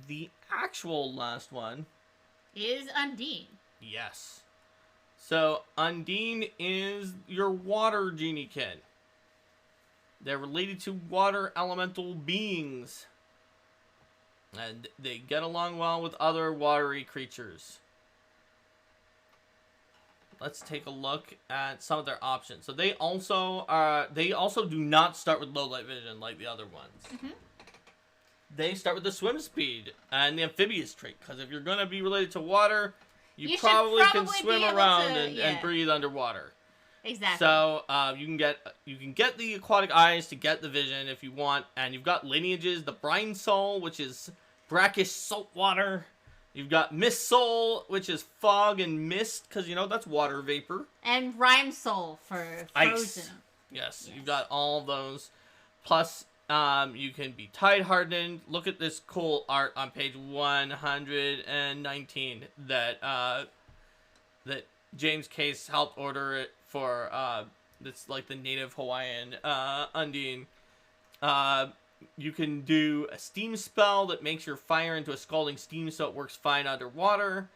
the actual last one is Undine. Yes. So, Undine is your water geniekin. They're related to water elemental beings. And they get along well with other watery creatures. Let's take a look at some of their options. So they also do not start with low light vision like the other ones. Mm-hmm. They start with the swim speed and the amphibious trait, because if you're going to be related to water, you probably can swim around and breathe underwater. Exactly. So you can get the aquatic eyes to get the vision if you want, and you've got lineages: the brine soul, which is brackish salt water. You've got mist soul, which is fog and mist, because that's water vapor. And rime soul for frozen. Ice. Yes, you've got all those. Plus, you can be tide hardened. Look at this cool art on page 119 that James Case helped order it for. That's like the native Hawaiian Undine. You can do a steam spell that makes your fire into a scalding steam, so it works fine underwater.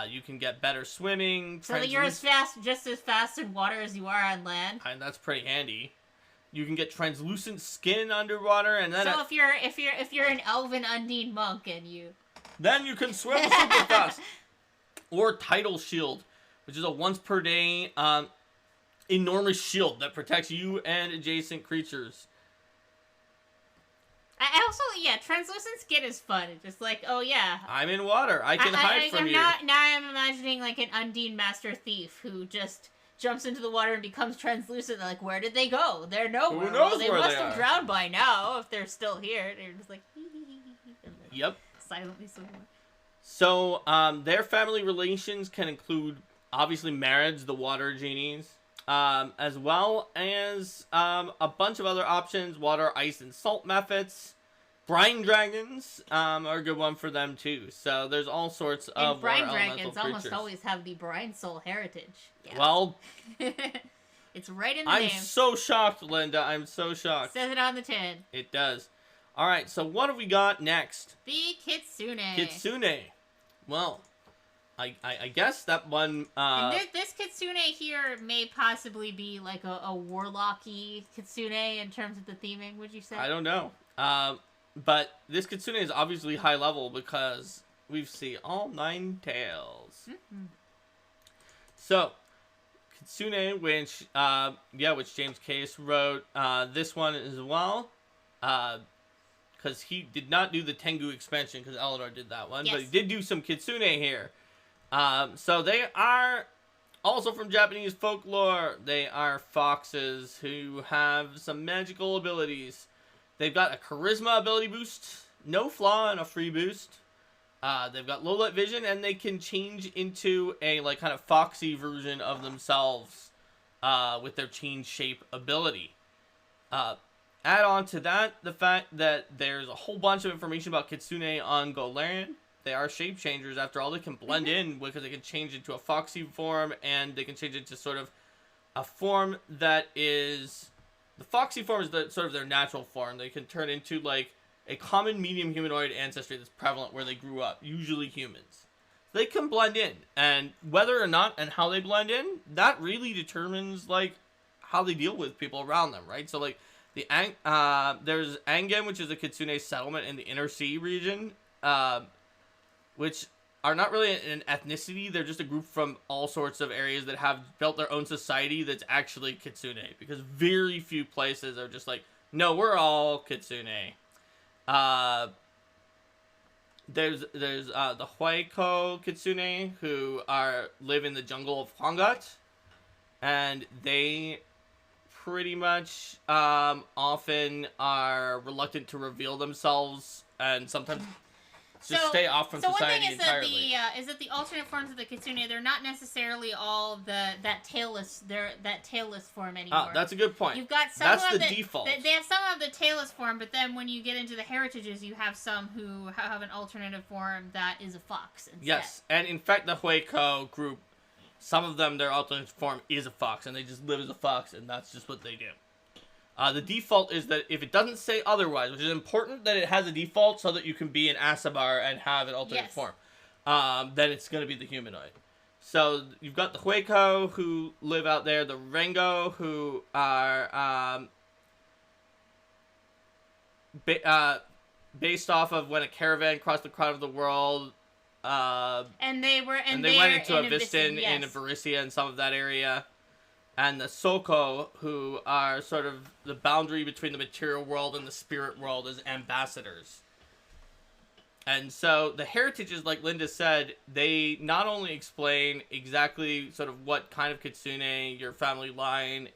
You can get better swimming. So that you're just as fast in water as you are on land. And that's pretty handy. You can get translucent skin underwater, and then so if you're an elven Undine monk and then you can swim super fast. Or tidal shield, which is a once per day enormous shield that protects you and adjacent creatures. I also, translucent skin is fun. It's just like, oh yeah, I'm in water. I can hide from you. Now I'm imagining like an Undine master thief who just jumps into the water and becomes translucent. Like, where did they go? They're nowhere. Who knows they where must they have are. drowned by now if they're still here. They're just like, yep, silently swimming. So, their family relations can include obviously marriage, the water genies, as well as a bunch of other options: water, ice, and salt methods. Brine dragons are a good one for them too. So there's all sorts of and brine water dragons elemental almost creatures. always have the brine soul heritage. Yeah. Well, it's right in the I'm name. so shocked, Linda. I'm so shocked. Says it on the tin. It does. All right. So what have we got next? The Kitsune. Kitsune. Well, I guess that one. And this Kitsune here may possibly be like a warlocky Kitsune in terms of the theming. Would you say? I don't know. But this Kitsune is obviously high level because we've seen all 9 tails. Mm-hmm. So, Kitsune, which James Case wrote this one as well, because he did not do the Tengu expansion because Eleanor did that one, but he did do some Kitsune here. So they are also from Japanese folklore. They are foxes who have some magical abilities. They've got a charisma ability boost, no flaw, and a free boost. They've got low light vision, and they can change into a kind of foxy version of themselves with their change shape ability. Add on to that the fact that there's a whole bunch of information about Kitsune on Golarion. They are shape changers. After all, they can blend in because they can change into a foxy form, and they can change into sort of a form that is... The foxy form is sort of their natural form. They can turn into a common medium humanoid ancestry that's prevalent where they grew up, usually humans. They can blend in, and whether or not and how they blend in, that really determines how they deal with people around them, right? So There's Angen, which is a Kitsune settlement in the Inner Sea region, which are not really an ethnicity. They're just a group from all sorts of areas that have built their own society that's actually Kitsune. Because very few places are just like, no, we're all Kitsune. There's the Huayco Kitsune who live in the jungle of Hwangat, and they pretty much often are reluctant to reveal themselves, and sometimes just stay off from society entirely. One thing is that the alternate forms of the Kitsune, they're not necessarily all that tailless form anymore. Oh, that's a good point. You've got some that's of the default. They have some of the tailless form, but then when you get into the heritages, you have some who have an alternative form that is a fox instead. Yes, and in fact, the Huayco group, some of them, their alternate form is a fox, and they just live as a fox, and that's just what they do. The default is that if it doesn't say otherwise, which is important that it has a default so that you can be an Asabar and have an alternate form, then it's going to be the humanoid. So you've got the Huayco who live out there, the Rengo who are based off of when a caravan crossed the crown of the world. And they went into Avistan in Varisia and some of that area. And the Soko, who are sort of the boundary between the material world and the spirit world as ambassadors. And so the heritages, like Linda said, they not only explain exactly sort of what kind of Kitsune your family line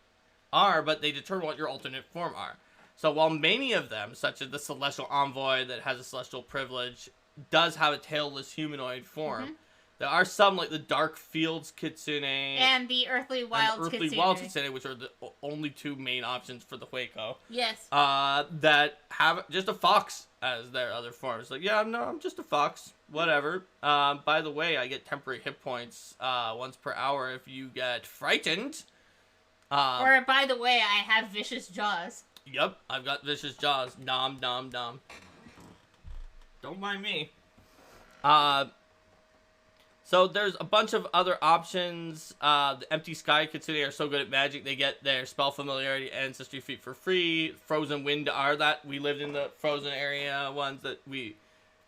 are, but they determine what your alternate form are. So while many of them, such as the Celestial Envoy that has a celestial privilege, does have a tailless humanoid form, there are some, like the Dark Fields Kitsune and the Earthly Wilds Kitsune, which are the only two main options for the Huayco. Yes. That have just a fox as their other forms. Like, yeah, no, I'm just a fox. Whatever. By the way, I get temporary hit points once per hour if you get frightened. Or, by the way, I have vicious jaws. Yep, I've got vicious jaws. Nom, nom, nom. Don't mind me. So there's a bunch of other options. The Empty Sky Kitsune are so good at magic, they get their spell familiarity and ancestry feat for free. Frozen Wind are that. We lived in the frozen area ones that we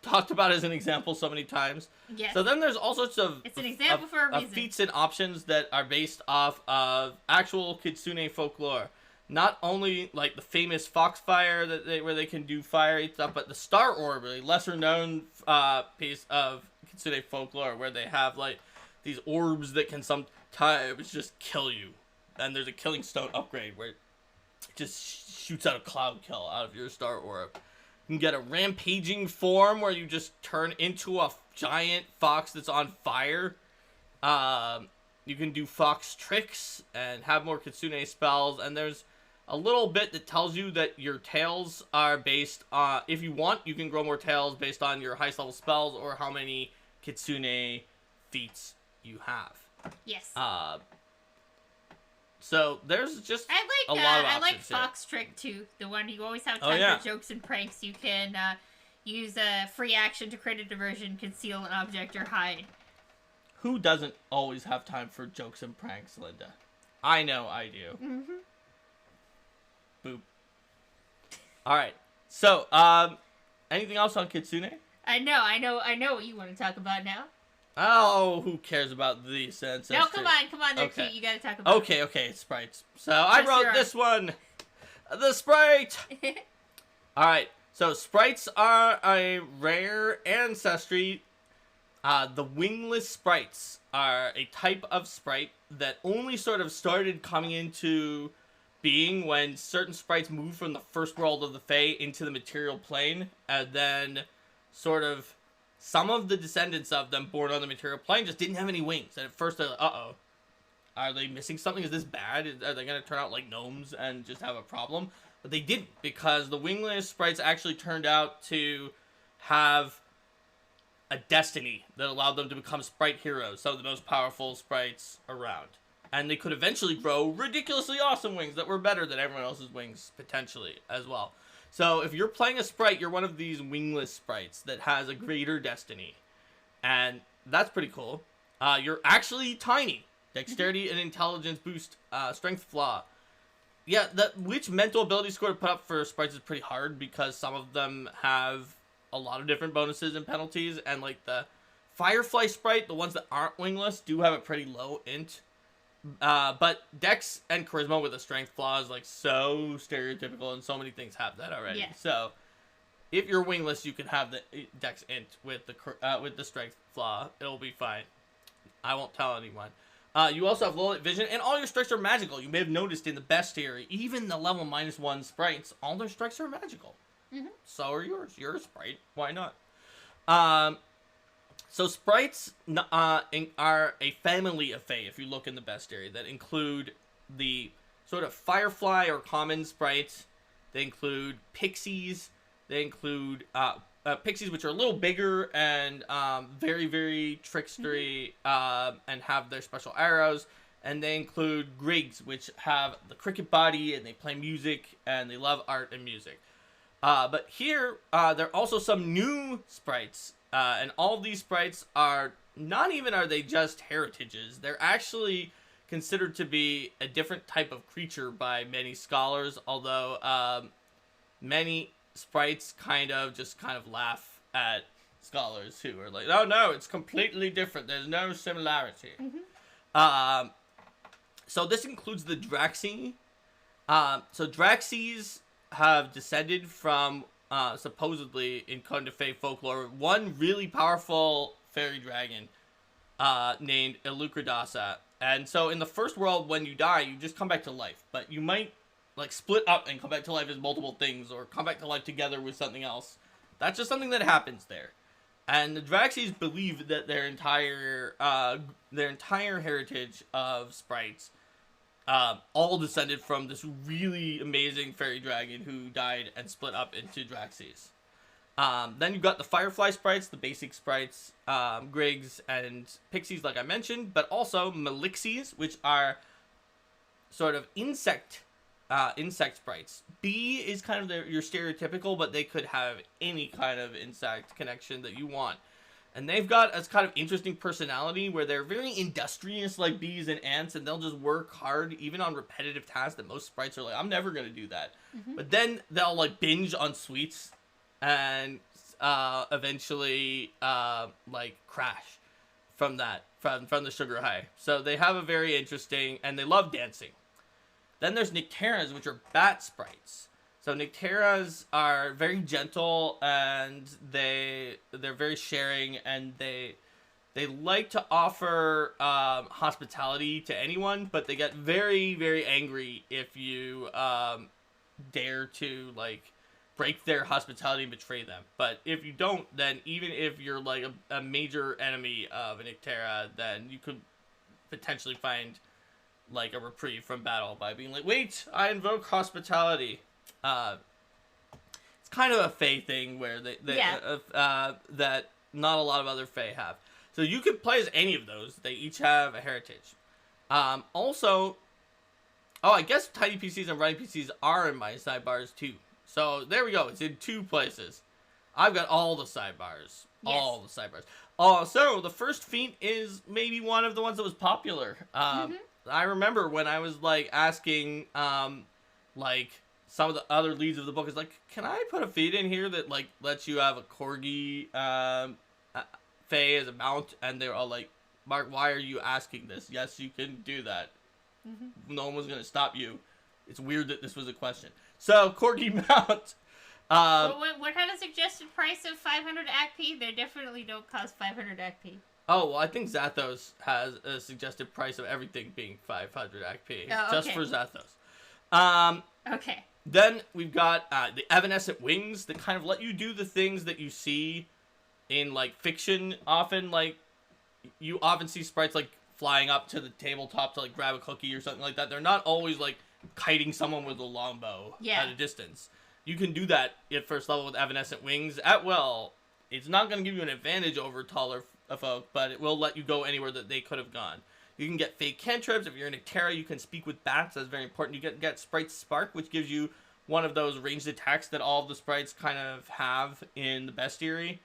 talked about as an example so many times. Yes. So then there's all sorts of it's an example for a reason. Feats and options that are based off of actual Kitsune folklore. Not only like the famous Foxfire where they can do fire stuff, but the Star Orb, really lesser known piece of Kitsune folklore where they have like these orbs that can sometimes just kill you. And there's a Killing Stone upgrade where it just shoots out a cloud kill out of your Star Orb. You can get a rampaging form where you just turn into a giant fox that's on fire. You can do fox tricks and have more Kitsune spells, and there's a little bit that tells you that your tails are based on, if you want, you can grow more tails based on your highest level spells or how many Kitsune feats you have. Yes. So there's just a lot of options. I like Fox Trick too. The one you always have time for jokes and pranks. You can use a free action to create a diversion, conceal an object, or hide. Who doesn't always have time for jokes and pranks, Linda? I know I do. Mm-hmm. Boop. Alright. So, anything else on Kitsune? I know what you want to talk about now. Oh, who cares about these ancestry? No, come on, they're cute. You gotta talk about Okay, sprites. So, I wrote this one. The Sprite! Alright, so sprites are a rare ancestry. The wingless sprites are a type of sprite that only sort of started coming into being when certain sprites moved from the first world of the Fae into the material plane, and then sort of some of the descendants of them born on the material plane just didn't have any wings. And at first, they're like, uh-oh, are they missing something? Is this bad? Are they going to turn out like gnomes and just have a problem? But they didn't, because the wingless sprites actually turned out to have a destiny that allowed them to become sprite heroes, some of the most powerful sprites around. And they could eventually grow ridiculously awesome wings that were better than everyone else's wings, potentially, as well. So if you're playing a sprite, you're one of these wingless sprites that has a greater destiny. And that's pretty cool. You're actually tiny. Dexterity and intelligence boost, strength flaw. Yeah, which mental ability score to put up for sprites is pretty hard because some of them have a lot of different bonuses and penalties, and like the Firefly sprite, the ones that aren't wingless, do have a pretty low int. But Dex and Charisma with a strength flaw is like so stereotypical, and so many things have that already. Yeah. So if you're wingless, you can have the Dex int with the strength flaw. It'll be fine. I won't tell anyone. You also have low light vision, and all your strikes are magical. You may have noticed in the bestiary, even the level -1 sprites, all their strikes are magical. Mm-hmm. So are yours. You're a sprite. Why not? So sprites are a family of fae, if you look in the bestiary, that include the sort of firefly or common sprites. They include pixies. They include pixies, which are a little bigger and very, very trickstery, and have their special arrows. And they include grigs, which have the cricket body, and they play music, and they love art and music. But here, there are also some new sprites, and all of these sprites are not even are they just heritages. They're actually considered to be a different type of creature by many scholars, although many sprites kind of laugh at scholars who are like, oh no, it's completely different. There's no similarity. Mm-hmm. So this includes the Draxi. So Draxis have descended from, supposedly, in Conte de Fey folklore, one really powerful fairy dragon named Elucridasa. And so in the first world, when you die, you just come back to life. But you might like split up and come back to life as multiple things, or come back to life together with something else. That's just something that happens there. And the Draxis believe that their entire heritage of sprites all descended from this really amazing fairy dragon who died and split up into Draxis. Then you've got the Firefly sprites, the basic sprites, Griggs and Pixies, like I mentioned, but also Melixies, which are sort of insect sprites. Bee is kind of your stereotypical, but they could have any kind of insect connection that you want. And they've got a kind of interesting personality where they're very industrious like bees and ants, and they'll just work hard even on repetitive tasks that most sprites are like, I'm never going to do that. Mm-hmm. But then they'll like binge on sweets and eventually like crash from the sugar high. So they have a very interesting, and they love dancing. Then there's Nycteras, which are bat sprites. So Nycteras are very gentle, and they're very sharing, and they like to offer hospitality to anyone, but they get very, very angry if you dare to like break their hospitality and betray them. But if you don't, then even if you're like a major enemy of a Nyctera, then you could potentially find like a reprieve from battle by being like, wait, I invoke hospitality. It's kind of a Fae thing where that not a lot of other Fae have. So you can play as any of those. They each have a heritage. Also, I guess tiny PCs and running PCs are in my sidebars too. So there we go. It's in 2 places. I've got all the sidebars. Yes. All the sidebars. So the first feat is maybe one of the ones that was popular. I remember when I was like asking, like some of the other leads of the book is like, can I put a feat in here that like lets you have a corgi Fae as a mount? And they're all like, Mark, why are you asking this? Yes, you can do that. Mm-hmm. No one was gonna stop you. It's weird that this was a question. So corgi mount. What had a suggested price of 500 ACP? They definitely don't cost 500 ACP. Oh, well, I think Zathos has a suggested price of everything being 500 ACP. Oh, okay. Just for Zathos. Okay. Then we've got the evanescent wings that kind of let you do the things that you see in, like, fiction often. Like, you often see sprites, like, flying up to the tabletop to, like, grab a cookie or something like that. They're not always, like, kiting someone with a longbow at a distance. You can do that at first level with evanescent wings. It's not going to give you an advantage over taller folk, but it will let you go anywhere that they could have gone. You can get fake cantrips. If you're in a Terra, you can speak with bats. That's very important. You get Sprite Spark, which gives you one of those ranged attacks that all of the sprites kind of have in the bestiary.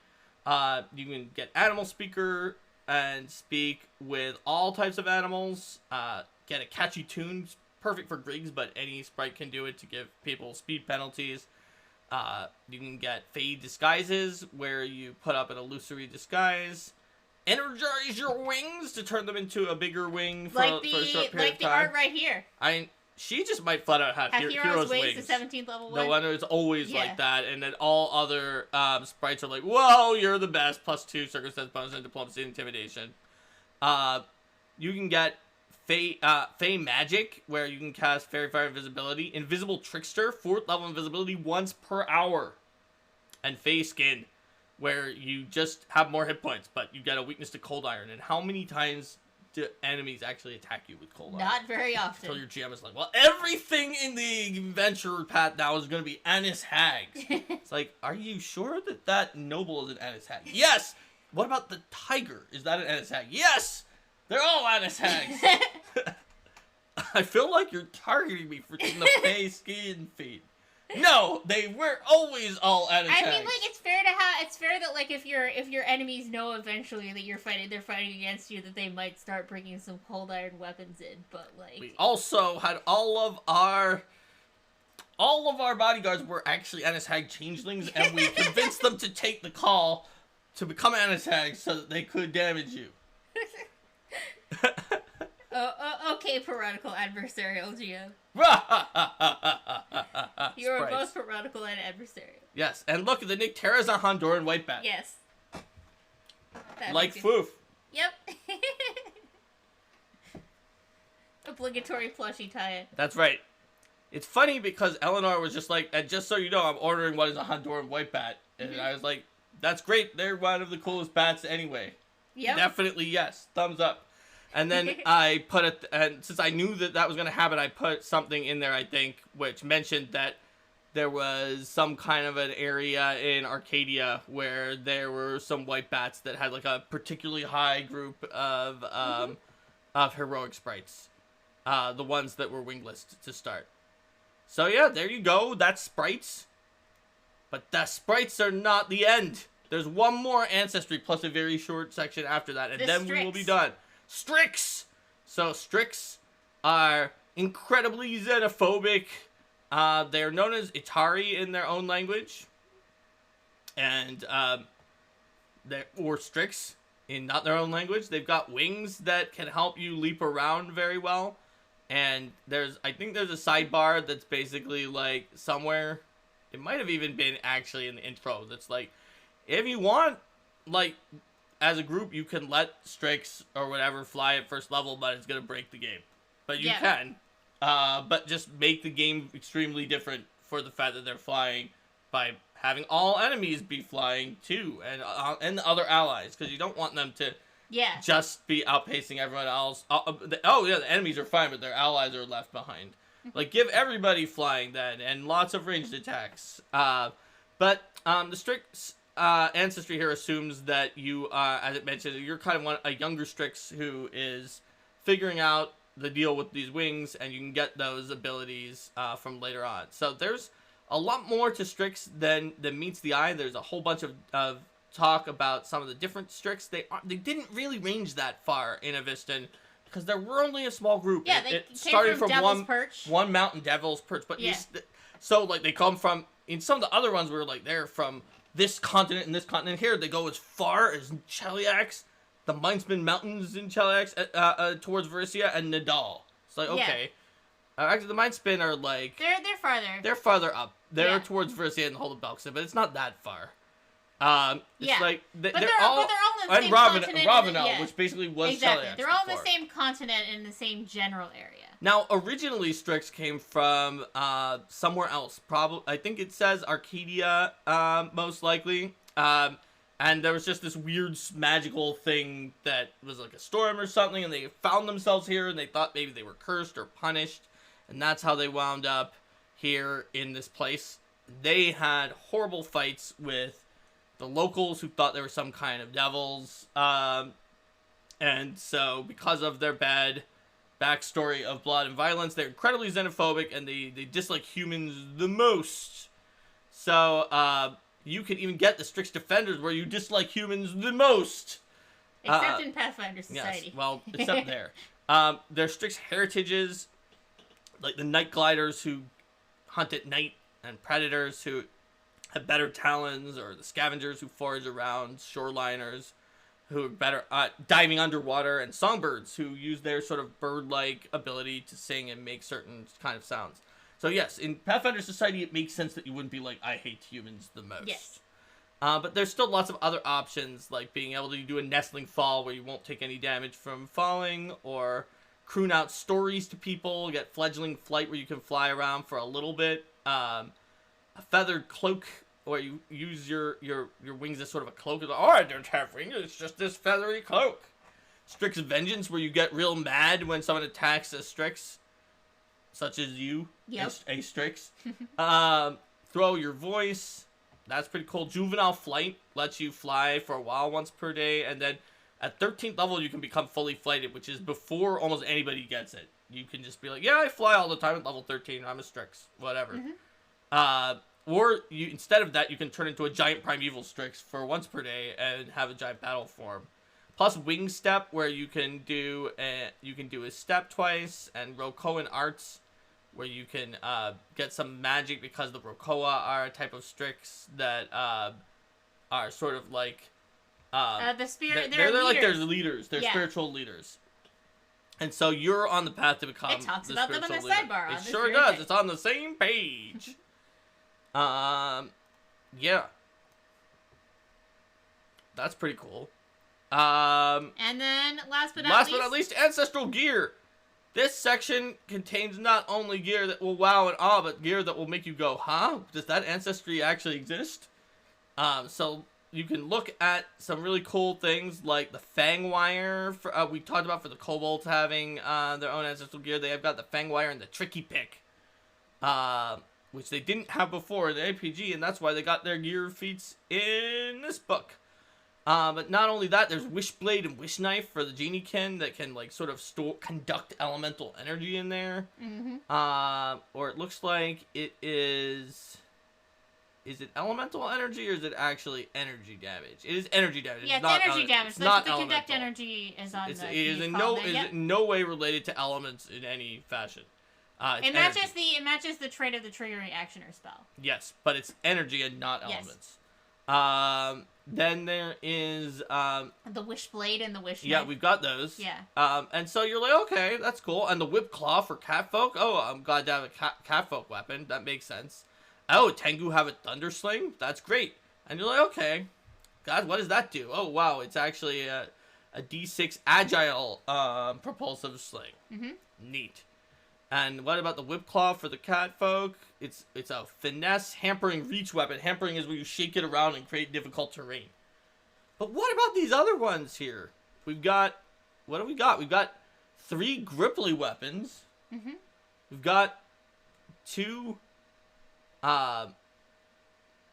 You can get Animal Speaker and speak with all types of animals. Get a catchy tune perfect for Griggs, but any sprite can do it to give people speed penalties. You can get Fade Disguises, where you put up an illusory disguise. Energize your wings to turn them into a bigger wing for a short period of time. Like the art right here. She just might flat out have Hero's Wings. The 17th level one. The one that's always like that, and then all other sprites are like, whoa, you're the best, +2 circumstance bonus and diplomacy and intimidation. You can get Fey Magic, where you can cast Fairy Fire Invisibility. Invisible Trickster, 4th level invisibility once per hour. And Fey Skin, where you just have more hit points, but you get a weakness to Cold Iron. And how many times do enemies actually attack you with Cold Iron? Not very often. Until your GM is like, well, everything in the adventure path now is going to be Anis Hags. It's like, are you sure that noble is an Anis Hag? Yes! What about the tiger? Is that an Anis Hag? Yes! They're all Anis Hags! I feel like you're targeting me for taking the Fey Skin feed. No, they were always all Anis Hags. I mean, like, it's fair that, like, if your enemies know eventually that they're fighting against you, that they might start bringing some cold iron weapons in, but, like... We also had all of our bodyguards were actually Anis Hag changelings, and we convinced them to take the call to become Anis Hags so that they could damage you. Okay, piratical adversarial GM. You are both piratical and adversarial. Yes, and look at the Nick Terra's a Honduran white bat. Yes. Like Foof. Yep. Obligatory plushie tie-in. That's right. It's funny because Eleanor was just like, and just so you know, I'm ordering what is a Honduran white bat. And I was like, that's great. They're one of the coolest bats anyway. Yep. Definitely yes. Thumbs up. And then I put it, and since I knew that was going to happen, I put something in there, I think, which mentioned that there was some kind of an area in Arcadia where there were some white bats that had like a particularly high group of heroic sprites. The ones that were wingless to start. So yeah, there you go. That's sprites. But the sprites are not the end. There's one more Ancestry plus a very short section after that, and then we will be done. Strix! So Strix are incredibly xenophobic. They're known as Itari in their own language. And or Strix in not their own language. They've got wings that can help you leap around very well. And I think there's a sidebar that's basically like somewhere. It might have even been actually in the intro. That's like, if you want, like, as a group, you can let Strix or whatever fly at first level, but it's going to break the game. But you can. But just make the game extremely different for the fact that they're flying by having all enemies be flying too, and the other allies, because you don't want them to just be outpacing everyone else. The enemies are fine, but their allies are left behind. Like, give everybody flying then, and lots of ranged attacks. But the Strix Ancestry here assumes that you, as it mentioned, you're kind of a younger Strix who is figuring out the deal with these wings, and you can get those abilities from later on. So there's a lot more to Strix than meets the eye. There's a whole bunch of talk about some of the different Strix. They didn't really range that far in Avistan because there were only a small group. Yeah, they started from Devil's Perch. One mountain Devil's Perch, but so like they come from, in some of the other ones were like they're from this continent and this continent. Here they go as far as Cheliax, the Mindsman Mountains in Cheliax, towards Verisia and Nadal. It's like, okay. Actually, the Mindspin are like... They're farther. They're farther up. They're towards Verisia and Holdenbelksen, but it's not that far. It's like... But they're all in the same continent. Ravenel, which basically was Cheliax They're all in the same continent in the same general area. Now, originally, Strix came from somewhere else. Probably, I think it says Arcadia, most likely. And there was just this weird magical thing that was like a storm or something, and they found themselves here, and they thought maybe they were cursed or punished, and that's how they wound up here in this place. They had horrible fights with the locals who thought they were some kind of devils, and so because of their bad backstory of blood and violence, they're incredibly xenophobic, and they dislike humans the most. So, you can even get the Strix Defenders where you dislike humans the most. Except in Pathfinder Society. Yes, well, except there. Their Strix Heritages, like the night gliders who hunt at night, and predators who have better talons, or the scavengers who forage around, shoreliners who are better at diving underwater, and songbirds who use their sort of bird-like ability to sing and make certain kind of sounds. So yes, in Pathfinder Society, it makes sense that you wouldn't be like, I hate humans the most. Yes. But there's still lots of other options, like being able to do a nestling fall where you won't take any damage from falling, or croon out stories to people, get fledgling flight where you can fly around for a little bit, a feathered cloak where you use your wings as sort of a cloak. Oh, I don't have wings, it's just this feathery cloak. Strix Vengeance, where you get real mad when someone attacks a Strix, such as you, Yep. a Strix. Throw your voice. That's pretty cool. Juvenile Flight lets you fly for a while once per day, and then at 13th level you can become fully flighted, which is before almost anybody gets it. You can just be like, yeah, I fly all the time at level 13. I'm a Strix, whatever. Or you, instead of that, you can turn into a giant primeval Strix for once per day and have a giant battle form. Plus Wing Step, where you can do a step twice, and Rokoan Arts, where you can get some magic, because the Rokoa are a type of Strix that are sort of like The spirit. they're They're like their leaders. leaders. They're Yeah. spiritual leaders. And so you're on the path to become. It talks the about them in the spiritual leader. sidebar on It this sure very does. thing. It's on the same page. Yeah. That's pretty cool. And then last but not least, ancestral gear. This section contains not only gear that will wow and awe, but gear that will make you go, huh? Does that ancestry actually exist? So you can look at some really cool things like the Fang Wire. We talked about for the kobolds having their own ancestral gear. They have got the Fang Wire and the Tricky Pick, which they didn't have before in the APG, and that's why they got their gear feats in this book. But not only that, there's Wishblade and Wish Knife for the Geniekin that can like sort of conduct elemental energy in there. Or it looks like it is. Is it elemental energy or is it actually energy damage? It is energy damage. yeah, it's not energy damage. It's the not conduct elemental. energy is on It the. is in no way related to elements in any fashion. It's It matches energy. the trait of the triggering action or spell. Yes, but it's energy and not Yes. elements. Then there is The Wishblade and the Wish yeah, Knife. we've got those. Yeah. And so you're like, okay, that's cool. And the Whip Claw for Catfolk. Oh, I'm glad to have a Catfolk weapon. That makes sense. Oh, Tengu have a Thunder Sling. That's great. And you're like, okay, God, what does that do? Oh, wow, it's actually a D6 agile propulsive sling. Neat. And what about the Whip Claw for the Catfolk? It's a finesse hampering reach weapon. Hampering is where you shake it around and create difficult terrain. But what about these other ones here? We've got, what do we got? We've got 3 Gripply weapons. We've got 2,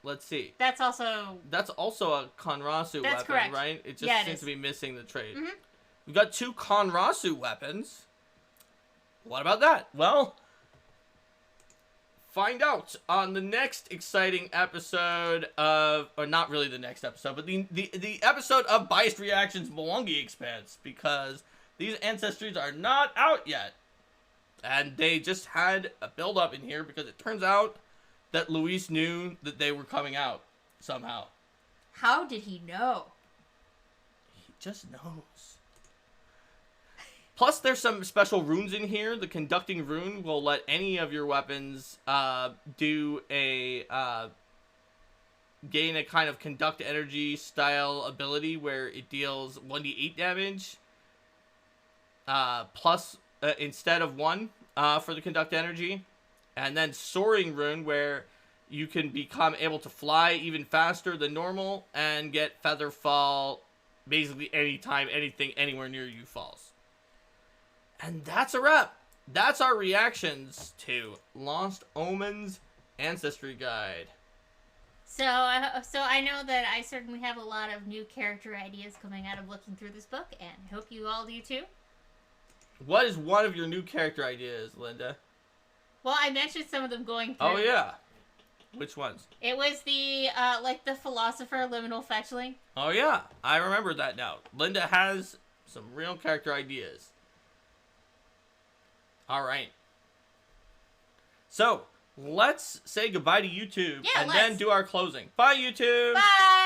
let's see. That's also a Konrasu weapon, correct. right? It just Yeah, it seems is. to be missing the trait. We've got 2 Konrasu weapons. What about that? Well, find out on the next exciting episode of, or not really the next episode, but the episode of Biased Reactions Malungi Expanse, because these ancestries are not out yet. And they just had a build-up in here because it turns out that Luis knew that they were coming out somehow. How did he know? He just knows. Plus, there's some special runes in here. The Conducting Rune will let any of your weapons do a gain a kind of conduct energy style ability where it deals 1d8 damage plus instead of 1 for the conduct energy. And then Soaring Rune, where you can become able to fly even faster than normal and get Feather Fall basically anytime anything anywhere near you falls. And that's a wrap. That's our reactions to Lost Omens Ancestry Guide. So I know that I certainly have a lot of new character ideas coming out of looking through this book, and I hope you all do too. What is one of your new character ideas, Linda? Well, I mentioned some of them going through. Oh, yeah. Which ones? It was the, like the Philosopher Liminal Fetchling. Oh, yeah. I remember that now. Linda has some real character ideas. All right. So let's say goodbye to YouTube Yeah, and then let's. do our closing. Bye, YouTube. Bye.